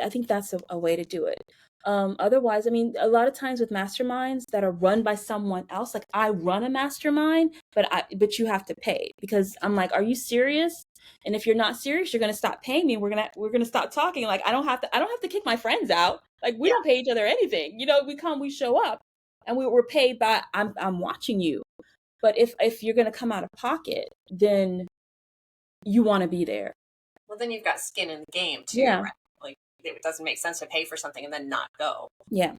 I think that's a way to do it. Otherwise, I mean, a lot of times with masterminds that are run by someone else, like I run a mastermind, but you have to pay, because I'm like, are you serious? And if you're not serious, you're gonna stop paying me. We're gonna stop talking. Like I don't have to kick my friends out. Like we Yeah. don't pay each other anything. We show up, and we're paid by I'm watching you. But if you're gonna come out of pocket, then you want to be there. Well, then you've got skin in the game too, Yeah, right? Like it doesn't make sense to pay for something and then not go. yeah.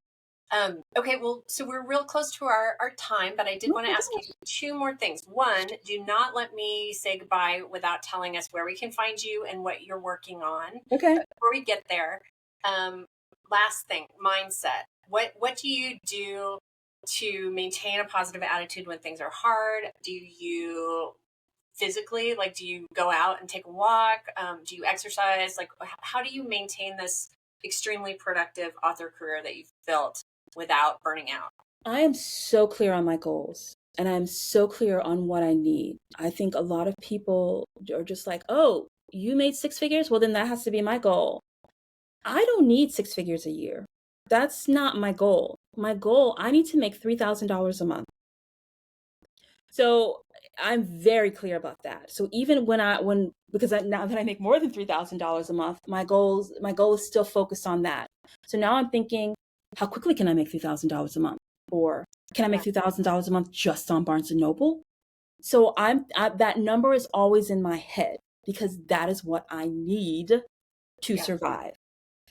Okay, well, so we're real close to our time, but I did Oh want to my ask you gosh. two more things. One, do not let me say goodbye without telling us where we can find you and what you're working on. Okay. But before we get there, um, last thing, mindset. What do you do to maintain a positive attitude when things are hard? Do you physically, like, do you go out and take a walk? Do you exercise? Like, how do you maintain this extremely productive author career that you've built without burning out? I am so clear on my goals, and I'm so clear on what I need. I think a lot of people are just like, oh, you made six figures? Well, then that has to be my goal. I don't need six figures a year. That's not my goal. My goal, I need to make $3,000 a month. So I'm very clear about that. So even now that I make more than $3,000 a month, my goal is still focused on that. So now I'm thinking, how quickly can I make $3,000 a month? Or can I Yeah. make $3,000 a month just on Barnes and Noble? So that number is always in my head, because that is what I need to Yeah. survive.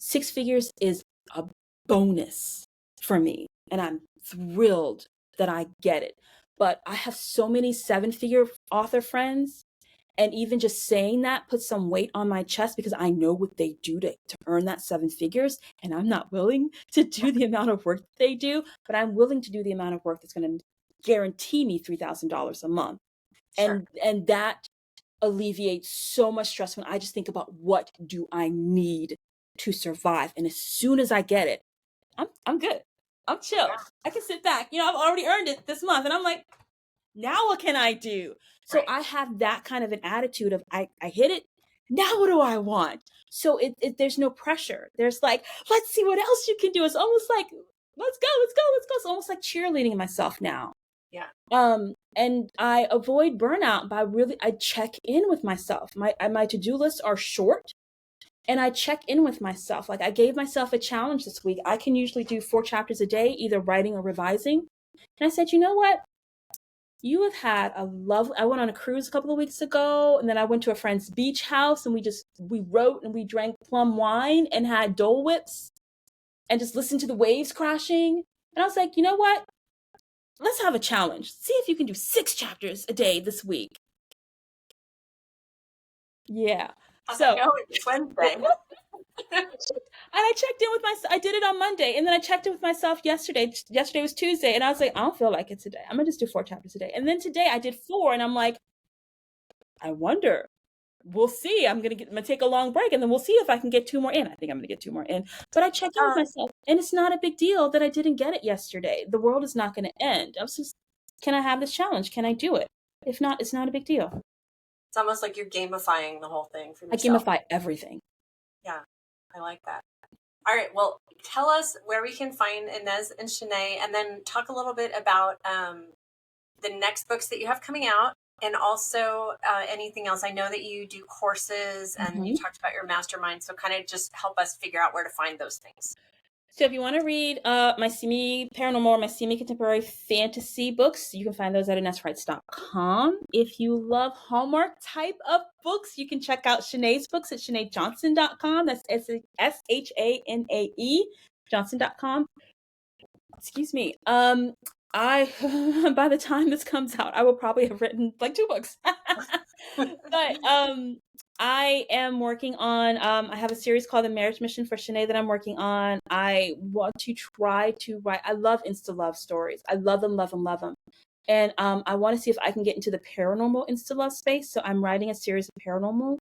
Six figures is a bonus for me, and I'm thrilled that I get it. But I have so many seven-figure author friends, and even just saying that puts some weight on my chest, because I know what they do to earn that seven figures, and I'm not willing to do the amount of work that they do, but I'm willing to do the amount of work that's going to guarantee me $3,000 a month. Sure. And that alleviates so much stress when I just think about what do I need to survive. And as soon as I get it, I'm good. I'm chill. Yeah. I can sit back. I've already earned it this month. And I'm like, now what can I do? So Right. I have that kind of an attitude of I hit it. Now what do I want? So there's no pressure. There's like, let's see what else you can do. It's almost like, let's go, let's go, let's go. It's almost like cheerleading myself now. Yeah. And I avoid burnout by I check in with myself. My to-do lists are short, and I check in with myself. Like, I gave myself a challenge this week. I can usually do 4 chapters a day, either writing or revising. And I said, you know what? You have had I went on a cruise a couple of weeks ago, and then I went to a friend's beach house, and we wrote and we drank plum wine and had Dole Whips and just listened to the waves crashing. And I was like, you know what? Let's have a challenge. See if you can do 6 chapters a day this week. Yeah. How's it So, going? It's Wednesday. and I checked in with myself. I did it on Monday, and then I checked in with myself yesterday. Yesterday was Tuesday, and I was like, I don't feel like it today. I'm gonna just do 4 chapters a day. And then today I did 4, and I'm like, I wonder. We'll see. I'm gonna take a long break, and then we'll see if I can get 2 more in. I think I'm gonna get 2 more in. But I checked in with myself, and it's not a big deal that I didn't get it yesterday. The world is not gonna end. I was just, can I have this challenge? Can I do it? If not, it's not a big deal. It's almost like you're gamifying the whole thing for I yourself. gamify everything. Yeah, I like that. All right, well, tell us where we can find Ines and Shanae, and then talk a little bit about the next books that you have coming out, and also anything else. I know that you do courses, and you talked about your mastermind, so kind of just help us figure out where to find those things. So if you want to read my semi-paranormal or my semi-contemporary fantasy books, you can find those at InesWrites.com. If you love Hallmark type of books, you can check out Shanae's books at ShanaeJohnson.com. That's SHANAE, Johnson.com. Excuse me. I by the time this comes out, I will probably have written like 2 books. But I am working on I have a series called The Marriage Mission for Shanae that I'm working on. I want to try to write. I love insta love stories. I love them, love them, love them. And I want to see if I can get into the paranormal insta love space. So I'm writing a series of paranormal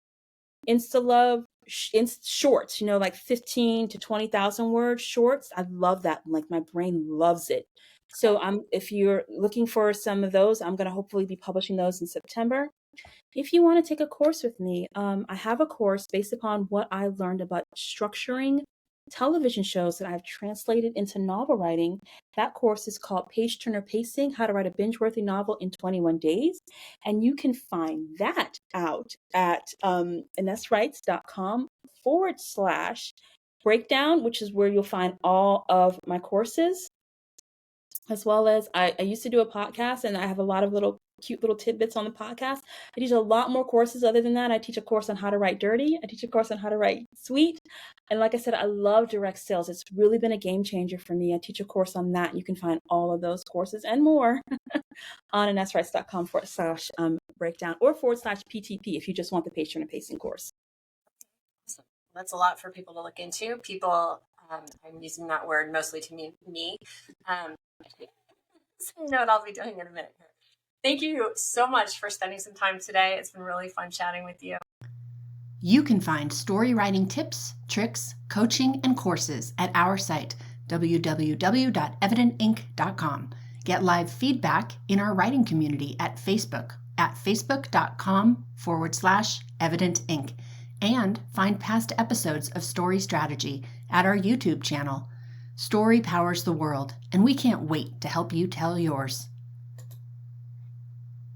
insta love shorts, like 15 to 20,000 word shorts. I love that. Like, my brain loves it. So if you're looking for some of those, I'm going to hopefully be publishing those in September. If you want to take a course with me, I have a course based upon what I learned about structuring television shows that I've translated into novel writing. That course is called Page Turner Pacing: How to Write a Binge-Worthy Novel in 21 Days. And you can find that out at InesWrites.com/breakdown, which is where you'll find all of my courses. As well as I used to do a podcast, and I have a lot of cute little tidbits on the podcast. I teach a lot more courses other than that. I teach a course on how to write dirty. I teach a course on how to write sweet. And like I said, I love direct sales. It's really been a game changer for me. I teach a course on that. You can find all of those courses and more on InesWrites.com/breakdown or /PTP if you just want the Page Turner Pacing course. Awesome. That's a lot for people to look into. People, I'm using that word mostly to mean me. So you know what I'll be doing in a minute. Thank you so much for spending some time today. It's been really fun chatting with you. You can find story writing tips, tricks, coaching, and courses at our site, www.evidentinc.com. Get live feedback in our writing community at Facebook at facebook.com/evidentinc, and find past episodes of Story Strategy at our YouTube channel. Story powers the world, and we can't wait to help you tell yours.